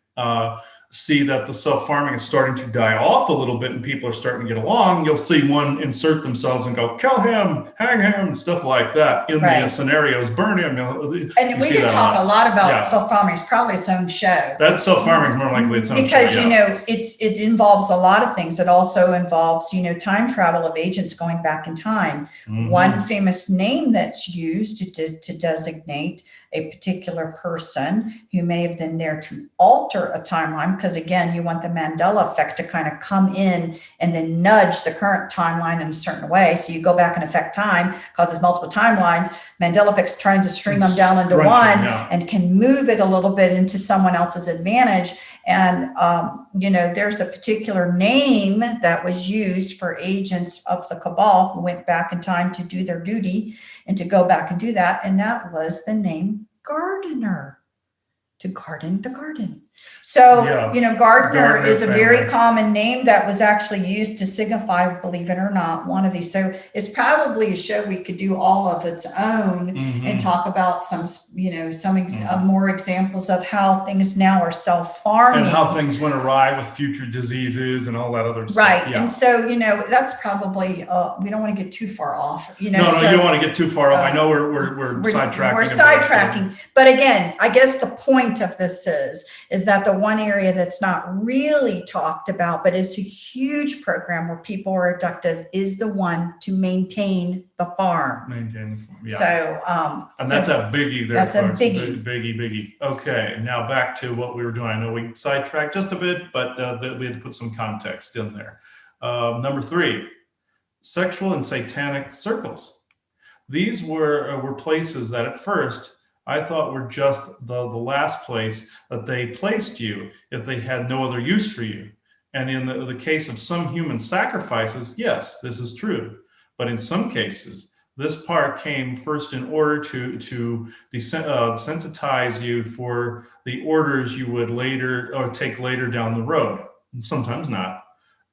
see that the self-farming is starting to die off a little bit and people are starting to get along, you'll see one insert themselves and go, kill him, hang him, stuff like that in the scenarios, burn him. And we can talk a lot about self-farming. It's probably its own show. That self-farming is more likely its own show. Because, it involves a lot of things. It also involves, time travel of agents going back in time. Mm-hmm. One famous name that's used to designate a particular person who may have been there to alter a timeline, because again, you want the Mandela effect to kind of come in and then nudge the current timeline in a certain way. So you go back and affect time, causes multiple timelines. Mandela effect's trying to stream them down into one and can move it a little bit into someone else's advantage. And, there's a particular name that was used for agents of the cabal who went back in time to do their duty and to go back and do that. And that was the name gardener, to garden the garden. So, gardener is a very common name that was actually used to signify, believe it or not, one of these. So it's probably a show we could do all of its own and talk about some more examples of how things now are self-farming. And how things went awry with future diseases and all that other stuff. Right. Yeah. And so, that's probably, we don't want to get too far off. No, you don't want to get too far off. I know we're sidetracking. We're sidetracking. But again, I guess the point of this is that the one area that's not really talked about, but is a huge program where people are abducted, is the one to maintain the farm. Maintain the farm, yeah. So, and that's a biggie there. That's folks. a biggie. Biggie. Okay, now back to what we were doing. I know we sidetracked just a bit, but we had to put some context in there. Number 3, sexual and satanic circles. These were places that at first I thought were just the last place that they placed you if they had no other use for you. And in the case of some human sacrifices, yes, this is true. But in some cases, this part came first in order to desensitize you for the orders you would take later down the road. Sometimes not.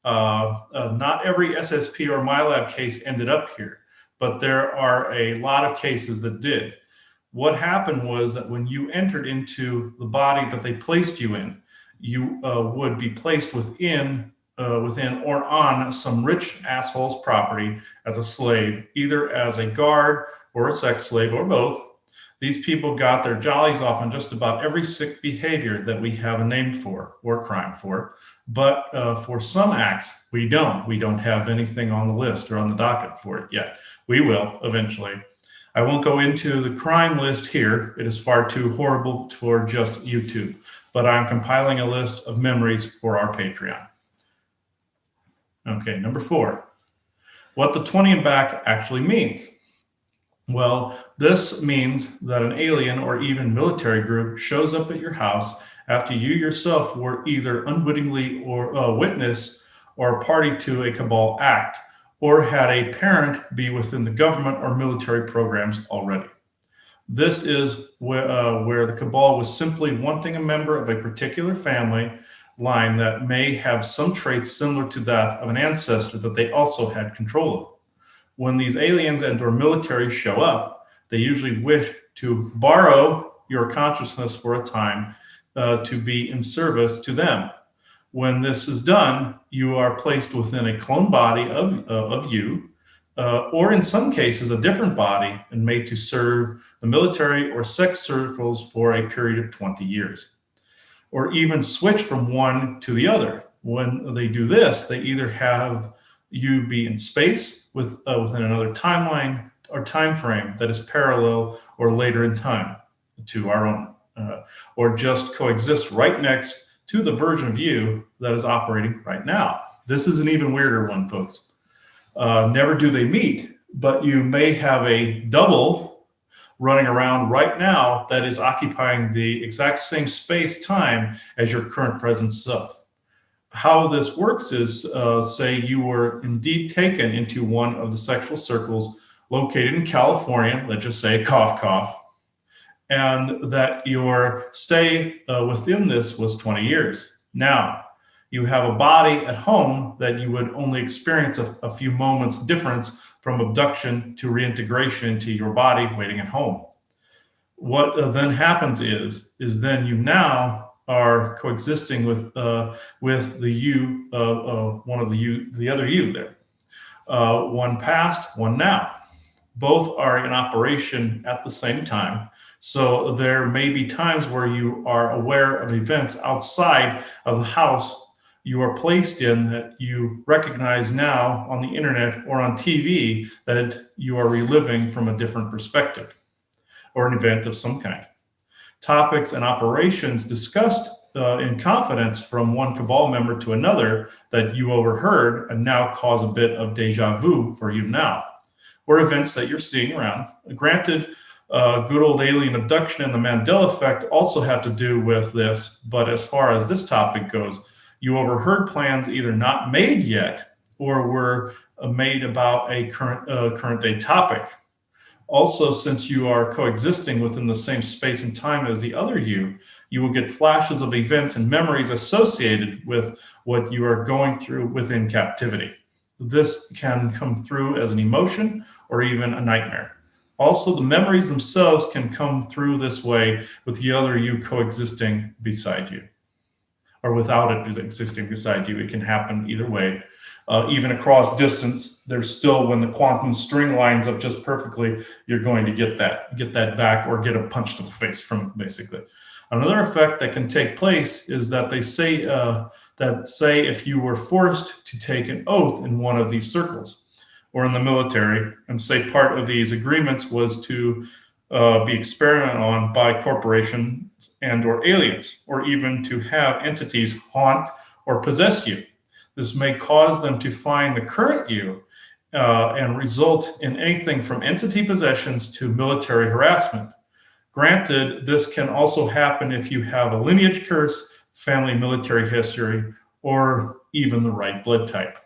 Not every SSP or MyLab case ended up here, but there are a lot of cases that did. What happened was that when you entered into the body that they placed you in, you would be placed within or on some rich asshole's property as a slave, either as a guard or a sex slave or both. These people got their jollies off on just about every sick behavior that we have a name for or crime for. But for some acts, we don't. We don't have anything on the list or on the docket for it yet. We will eventually. I won't go into the crime list here. It is far too horrible for just YouTube. But I'm compiling a list of memories for our Patreon. Okay, number 4. What the 20 and back actually means. Well, this means that an alien or even military group shows up at your house after you yourself were either unwittingly or witness or a party to a cabal act, or had a parent be within the government or military programs already. This is where the cabal was simply wanting a member of a particular family line that may have some traits similar to that of an ancestor that they also had control of. When these aliens and or military show up, they usually wish to borrow your consciousness for a time to be in service to them. When this is done, you are placed within a clone body of you, or in some cases, a different body, and made to serve the military or sex circles for a period of 20 years, or even switch from one to the other. When they do this, they either have you be in space within another timeline or time frame that is parallel or later in time to our own, or just coexist right next to the version of you that is operating right now. This is an even weirder one, folks. Never do they meet, but you may have a double running around right now that is occupying the exact same space time as your current present self. How this works is, say you were indeed taken into one of the sexual circles located in California, let's just say cough, cough, and that your stay within this was 20 years. Now, you have a body at home that you would only experience a few moments difference from abduction to reintegration into your body waiting at home. What then happens is then you now are coexisting with the you, one of the you, the other you there. One past, one now. Both are in operation at the same time. So there may be times where you are aware of events outside of the house you are placed in that you recognize now on the internet or on TV that you are reliving from a different perspective or an event of some kind. Topics and operations discussed in confidence from one cabal member to another that you overheard and now cause a bit of deja vu for you now, or events that you're seeing around. Granted, good old alien abduction and the Mandela effect also have to do with this, but as far as this topic goes, you overheard plans either not made yet or were made about a current day topic. Also, since you are coexisting within the same space and time as the other you will get flashes of events and memories associated with what you are going through within captivity. This can come through as an emotion or even a nightmare. Also, the memories themselves can come through this way with the other you coexisting beside you, or without it existing beside you. It can happen either way. Even across distance, there's still, when the quantum string lines up just perfectly, you're going to get that back or get a punch to the face from it, basically. Another effect that can take place is that they say say if you were forced to take an oath in one of these circles or in the military, and say part of these agreements was to be experimented on by corporations and or aliens, or even to have entities haunt or possess you. This may cause them to find the current you and result in anything from entity possessions to military harassment. Granted, this can also happen if you have a lineage curse, family military history, or even the right blood type.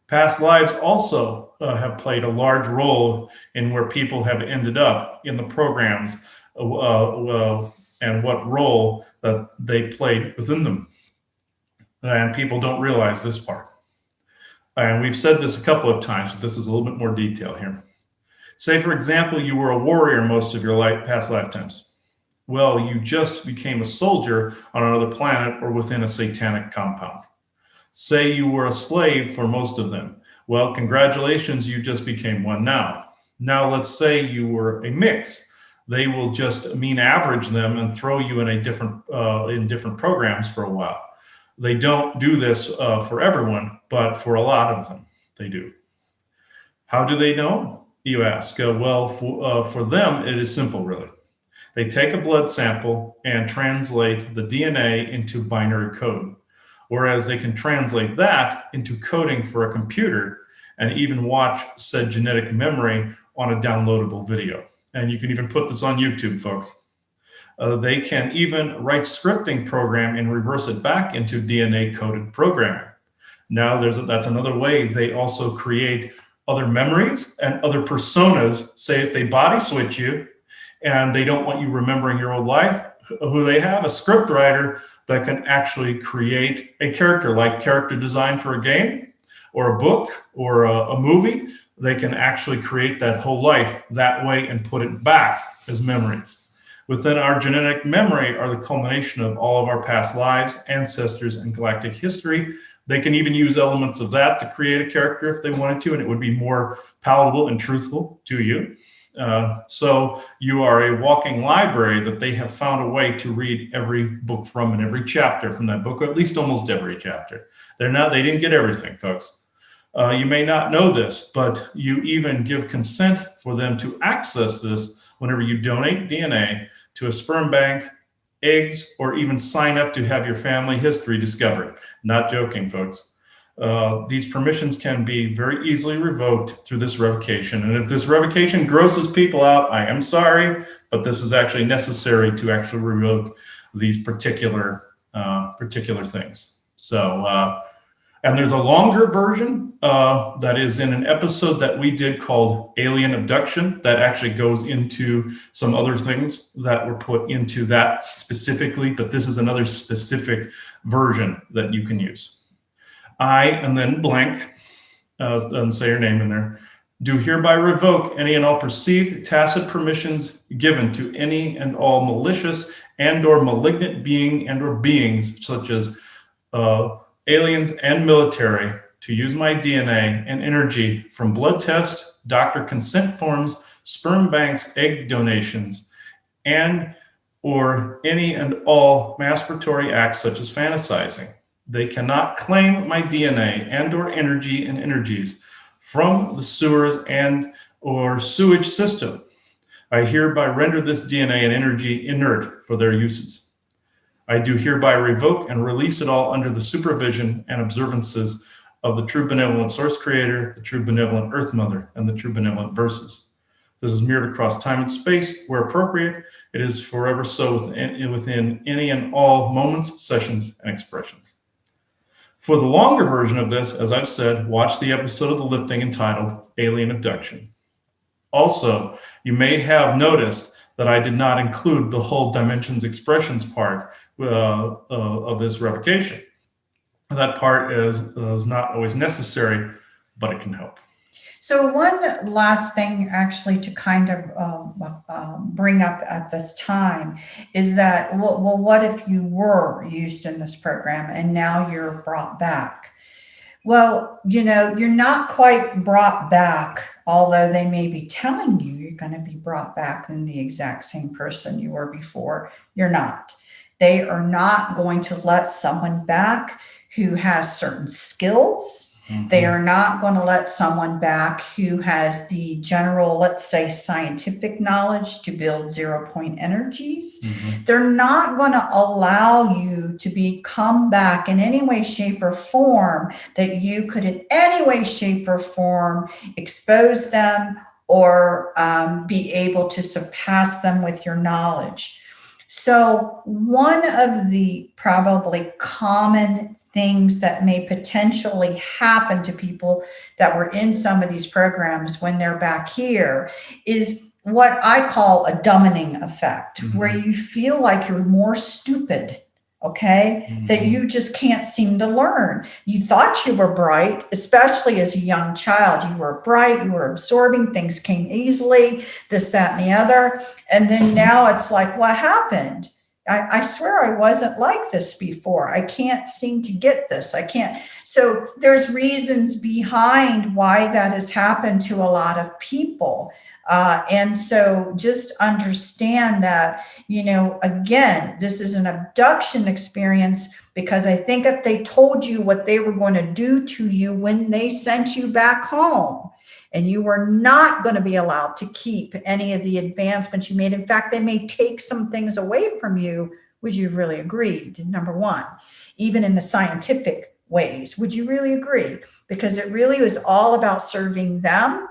Past lives also have played a large role in where people have ended up in the programs and what role that they played within them. And people don't realize this part. And we've said this a couple of times, but this is a little bit more detail here. Say, for example, you were a warrior most of your past lifetimes. Well, you just became a soldier on another planet or within a satanic compound. Say you were a slave for most of them. Well, congratulations, you just became one now. Now, let's say you were a mix. They will just mean average them and throw you in different programs for a while. They don't do this for everyone, but for a lot of them, they do. How do they know, you ask? Well, for them, it is simple, really. They take a blood sample and translate the DNA into binary code, whereas they can translate that into coding for a computer and even watch said genetic memory on a downloadable video. And you can even put this on YouTube, folks. They can even write scripting program and reverse it back into DNA coded programming. Now that's another way they also create other memories and other personas. Say if they body switch you and they don't want you remembering your old life, who they have, a script writer that can actually create a character, like character design for a game or a book or a movie. They can actually create that whole life that way and put it back as memories. Within our genetic memory are the culmination of all of our past lives, ancestors, and galactic history. They can even use elements of that to create a character if they wanted to, and it would be more palatable and truthful to you. So you are a walking library that they have found a way to read every book from and every chapter from that book, or at least almost every chapter. They didn't get everything, folks. You may not know this, but you even give consent for them to access this whenever you donate DNA to a sperm bank, eggs, or even sign up to have your family history discovered. Not joking, folks. these permissions can be very easily revoked through this revocation. And if this revocation grosses people out, I am sorry, but this is actually necessary to actually revoke these particular things. So, and there's a longer version that is in an episode that we did called Alien Abduction that actually goes into some other things that were put into that specifically, but this is another specific version that you can use. I, and then blank, and say your name in there, do hereby revoke any and all perceived tacit permissions given to any and all malicious and or malignant being and or beings such as aliens and military to use my DNA and energy from blood tests, doctor consent forms, sperm banks, egg donations, and or any and all masturbatory acts such as fantasizing. They cannot claim my DNA and or energy and energies from the sewers and or sewage system. I hereby render this DNA and energy inert for their uses. I do hereby revoke and release it all under the supervision and observances of the true benevolent source creator, the true benevolent earth mother, and the true benevolent verses. This is mirrored across time and space where appropriate. It is forever so within any and all moments, sessions, and expressions. For the longer version of this, as I've said, watch the episode of The Lifting entitled Alien Abduction. Also, you may have noticed that I did not include the whole dimensions expressions part of this revocation. That part is not always necessary, but it can help. So one last thing actually to kind of bring up at this time is that, well, what if you were used in this program and now you're brought back? Well, you're not quite brought back, although they may be telling you you're going to be brought back in the exact same person you were before. You're not. They are not going to let someone back who has certain skills. Mm-hmm. They are not going to let someone back who has the general, let's say, scientific knowledge to build 0-point energies. Mm-hmm. They're not going to allow you to come back in any way, shape, or form that you could in any way, shape, or form expose them or be able to surpass them with your knowledge. So one of the probably common things that may potentially happen to people that were in some of these programs when they're back here is what I call a dumbing effect, mm-hmm. where you feel like you're more stupid, okay, mm-hmm. that you just can't seem to learn. You thought you were bright, especially as a young child. You were bright, you were absorbing, things came easily, this, that, and the other. And then now it's like, what happened? I swear I wasn't like this before. I can't seem to get this. I can't. So there's reasons behind why that has happened to a lot of people. And so just understand that, again, this is an abduction experience, because I think if they told you what they were going to do to you when they sent you back home, and you were not going to be allowed to keep any of the advancements you made. In fact, they may take some things away from you. Would you really agree? Number one, even in the scientific ways, would you really agree? Because it really was all about serving them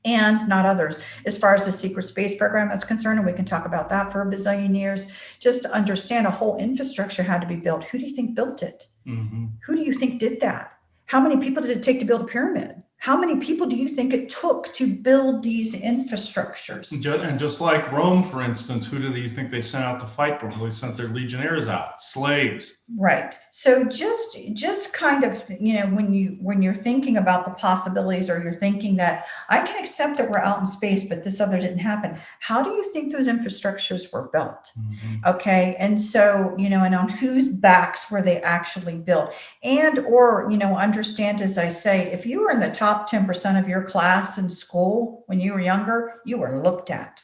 and not others. As far as the secret space program is concerned, and we can talk about that for a bazillion years, just to understand a whole infrastructure had to be built. Who do you think built it? Mm-hmm. Who do you think did that? How many people did it take to build a pyramid? How many people do you think it took to build these infrastructures? And just like Rome, for instance, who do you think they sent out to fight before they sent their legionnaires out? Slaves. Right. So just kind of, when you're thinking about the possibilities, or you're thinking that I can accept that we're out in space, but this other didn't happen. How do you think those infrastructures were built? Mm-hmm. Okay. And so, and on whose backs were they actually built? And, or, understand, as I say, if you were in the top 10% of your class in school when you were younger, you were looked at.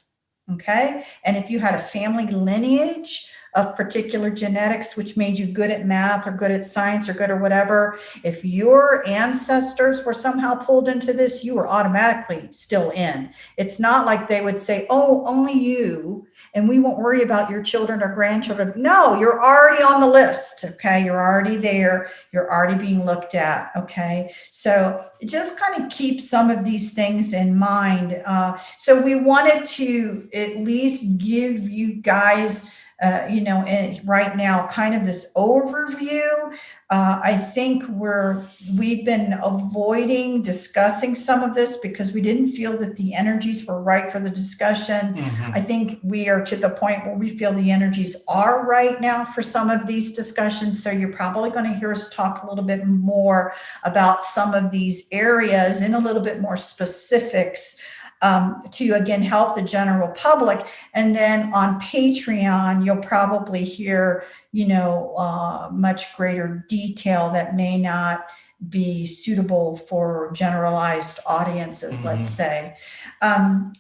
Okay. And if you had a family lineage of particular genetics, which made you good at math or good at science or good or whatever, if your ancestors were somehow pulled into this, you were automatically still in. It's not like they would say, oh, only you, and we won't worry about your children or grandchildren. No, you're already on the list. Okay. You're already there. You're already being looked at. Okay. So just kind of keep some of these things in mind. So we wanted to at least give you guys, right now, kind of this overview. I think we've been avoiding discussing some of this because we didn't feel that the energies were right for the discussion. I think we are to the point where we feel the energies are right now for some of these discussions. So you're probably going to hear us talk a little bit more about some of these areas in a little bit more specifics, to again help the general public. And then on Patreon, you'll probably hear, much greater detail that may not be suitable for generalized audiences, let's say.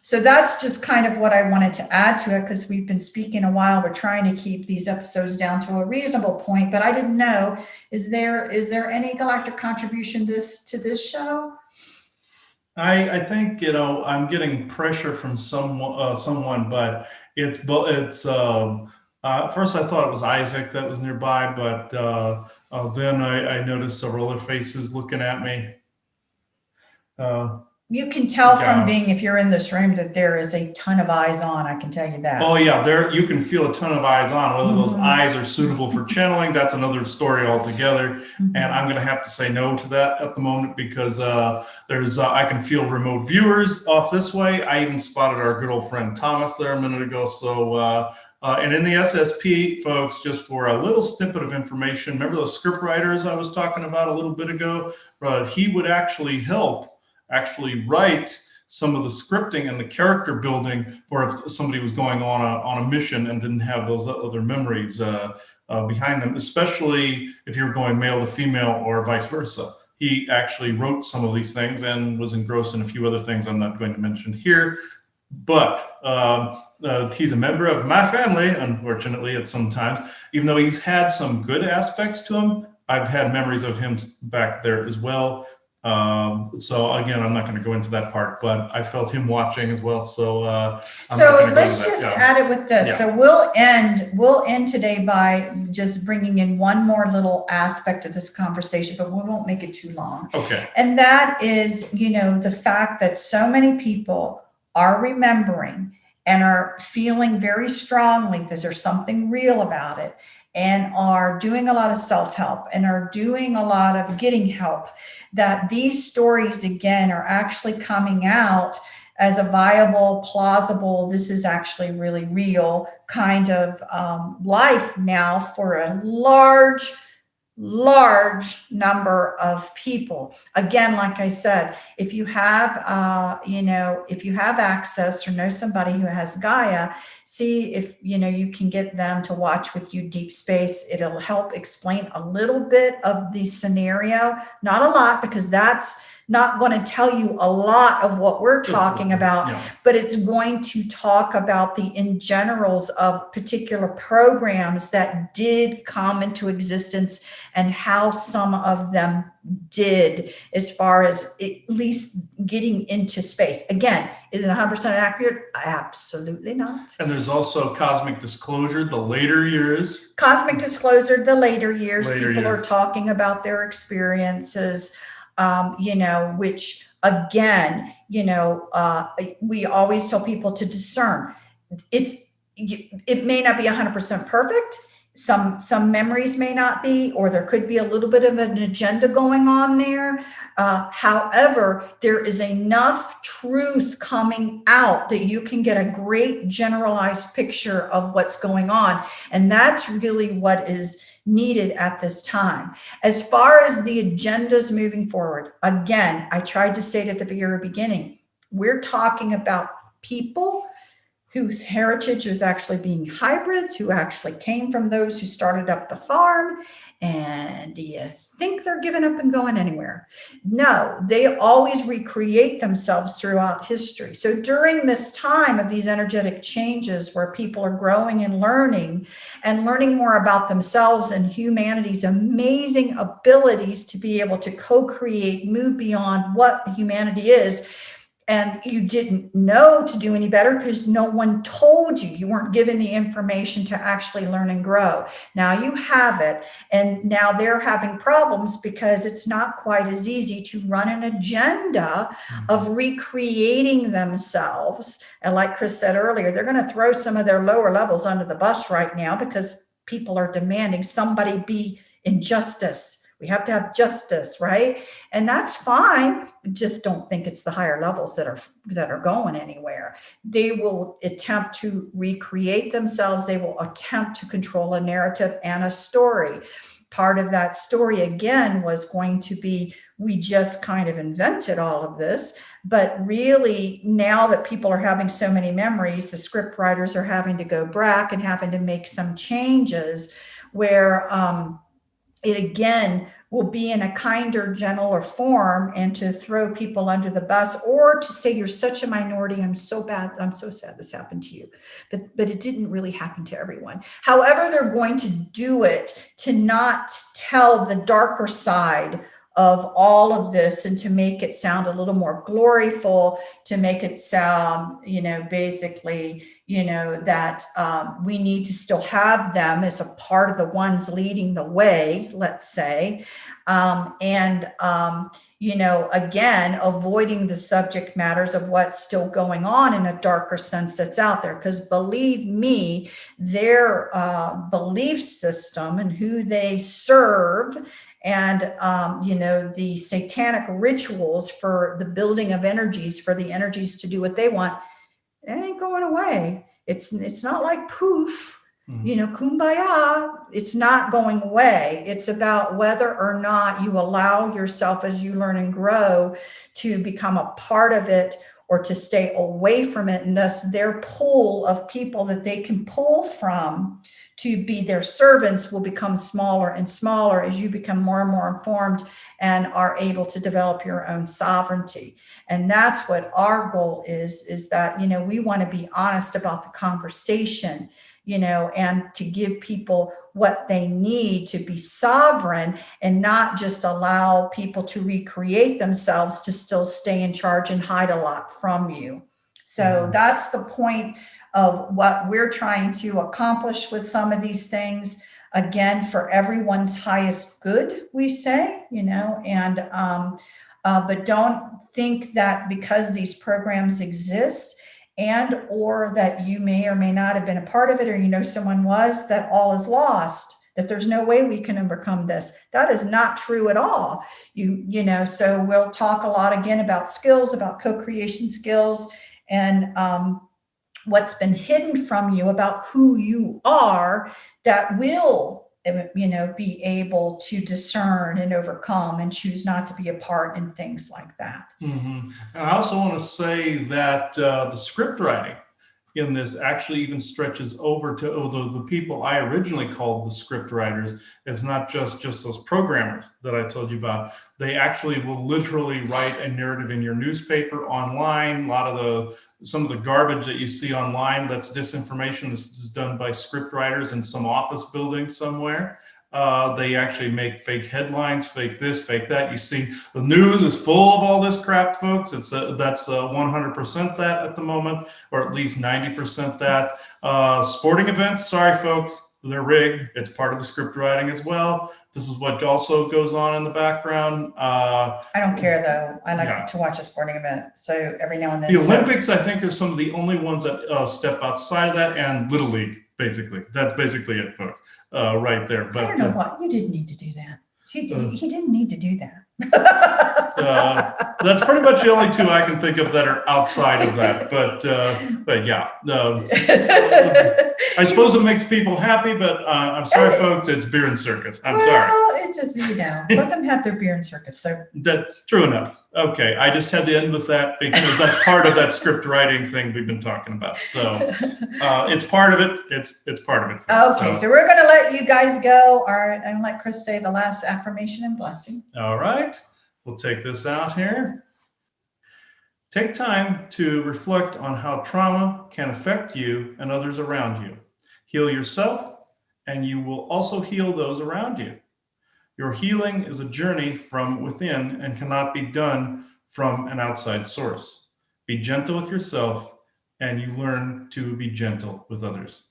So that's just kind of what I wanted to add to it, because we've been speaking a while. We're trying to keep these episodes down to a reasonable point, but I didn't know, is there any galactic contribution to this show? I think, I'm getting pressure from someone, but it's first I thought it was Isaac that was nearby, but then I noticed several other faces looking at me. You can tell from being, if you're in this room, that there is a ton of eyes on. I can tell you that. Oh yeah, there you can feel a ton of eyes on. Whether those eyes are suitable for channeling, that's another story altogether. And I'm going to have to say no to that at the moment, because I can feel remote viewers off this way. I even spotted our good old friend Thomas there a minute ago. So and in the SSP, folks, just for a little snippet of information, remember those script writers I was talking about a little bit ago? He would actually write some of the scripting and the character building for if somebody was going on a mission and didn't have those other memories behind them, especially if you're going male to female or vice versa. He actually wrote some of these things and was engrossed in a few other things I'm not going to mention here. But he's a member of my family, unfortunately, at some times. Even though he's had some good aspects to him, I've had memories of him back there as well. So again, I'm not going to go into that part, but I felt him watching as well. So let's just add it with this. Yeah. So we'll end today by just bringing in one more little aspect of this conversation, but we won't make it too long. Okay. And that is, the fact that so many people are remembering and are feeling very strongly that there's something real about it, and are doing a lot of self-help and are doing a lot of getting help, that these stories, again, are actually coming out as a viable, plausible, this is actually really real kind of life now for a large number of people. Again, like I said, if you have, if you have access or know somebody who has Gaia, see if, you can get them to watch with you Deep Space. It'll help explain a little bit of the scenario, not a lot, because that's not going to tell you a lot of what we're talking about, but it's going to talk about the in generals of particular programs that did come into existence and how some of them did, as far as at least getting into space. Again, is it 100% accurate? Absolutely not. And there's also Cosmic Disclosure, the later years. Cosmic Disclosure, the later years. People are talking about their experiences. Which again, we always tell people to discern. It may not be 100% perfect. Some memories may not be, or there could be a little bit of an agenda going on there. However, there is enough truth coming out that you can get a great generalized picture of what's going on. And that's really what is needed at this time. As far as the agendas moving forward, again, I tried to say it at the very beginning, we're talking about people whose heritage is actually being hybrids, who actually came from those who started up the farm. And do you think they're giving up and going anywhere? No, they always recreate themselves throughout history. So during this time of these energetic changes where people are growing and learning more about themselves and humanity's amazing abilities to be able to co-create, move beyond what humanity is, and you didn't know to do any better because no one told you. You weren't given the information to actually learn and grow. Now you have it, and now they're having problems because it's not quite as easy to run an agenda of recreating themselves. And like Chris said earlier, they're going to throw some of their lower levels under the bus right now because people are demanding somebody be in justice. We have to have justice, right? And that's fine. Just don't think it's the higher levels that are going anywhere. They will attempt to recreate themselves. They will attempt to control a narrative and a story. Part of that story, again, was going to be, we just kind of invented all of this. But really, now that people are having so many memories, the script writers are having to go back and having to make some changes where it again will be in a kinder, gentler form, and to throw people under the bus, or to say you're such a minority. I'm so sad this happened to you, but it didn't really happen to everyone. However, they're going to do it to not tell the darker side of all of this and to make it sound a little more gloryful, to make it sound, basically, that we need to still have them as a part of the ones leading the way, let's say. Again, avoiding the subject matters of what's still going on in a darker sense that's out there. Because believe me, their belief system and who they serve and, the satanic rituals for the building of energies, for the energies to do what they want, that ain't going away. It's not like poof, kumbaya. It's not going away. It's about whether or not you allow yourself, as you learn and grow, to become a part of it or to stay away from it. And thus their pool of people that they can pull from to be their servants will become smaller and smaller as you become more and more informed and are able to develop your own sovereignty. And that's what our goal is that, we want to be honest about the conversation, and to give people what they need to be sovereign and not just allow people to recreate themselves to still stay in charge and hide a lot from you. So that's the point of what we're trying to accomplish with some of these things. Again, for everyone's highest good, we say, but don't think that because these programs exist and or that you may or may not have been a part of it, or someone was, that all is lost, that there's no way we can overcome this. That is not true at all. So we'll talk a lot again about skills, about co-creation skills, and what's been hidden from you about who you are that will be able to discern and overcome and choose not to be a part in things like that. And I also want to say that the script writing in this actually even stretches over to the people I originally called the script writers. It's not just those programmers that I told you about. They actually will literally write a narrative in your newspaper, online. Some of the garbage that you see online, that's disinformation. This is done by script writers in some office building somewhere. They actually make fake headlines, fake this, fake that. You see, the news is full of all this crap, folks. That's 100% that at the moment, or at least 90% that. Sporting events, sorry, folks, they're rigged. It's part of the script writing as well. This is what also goes on in the background. I don't care though. I like to watch a sporting event. So every now and then. The Olympics, I think, are some of the only ones that step outside of that, and Little League, basically. That's basically it, folks. Right there. But I don't know what. You didn't need to do that. He didn't need to do that. That's pretty much the only two I can think of that are outside of that. But yeah, I suppose it makes people happy. But I'm sorry, folks, it's beer and circus. I'm sorry. Well, it just, let them have their beer and circus. So True enough. Okay, I just had to end with that because that's part of that script writing thing we've been talking about. So it's part of it. It's part of it. Okay, so we're going to let you guys go. And let Chris say the last affirmation and blessing. All right, we'll take this out here. Take time to reflect on how trauma can affect you and others around you. Heal yourself, and you will also heal those around you. Your healing is a journey from within and cannot be done from an outside source. Be gentle with yourself, and you learn to be gentle with others.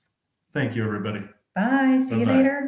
Thank you, everybody. Bye. See you Bye-bye. later.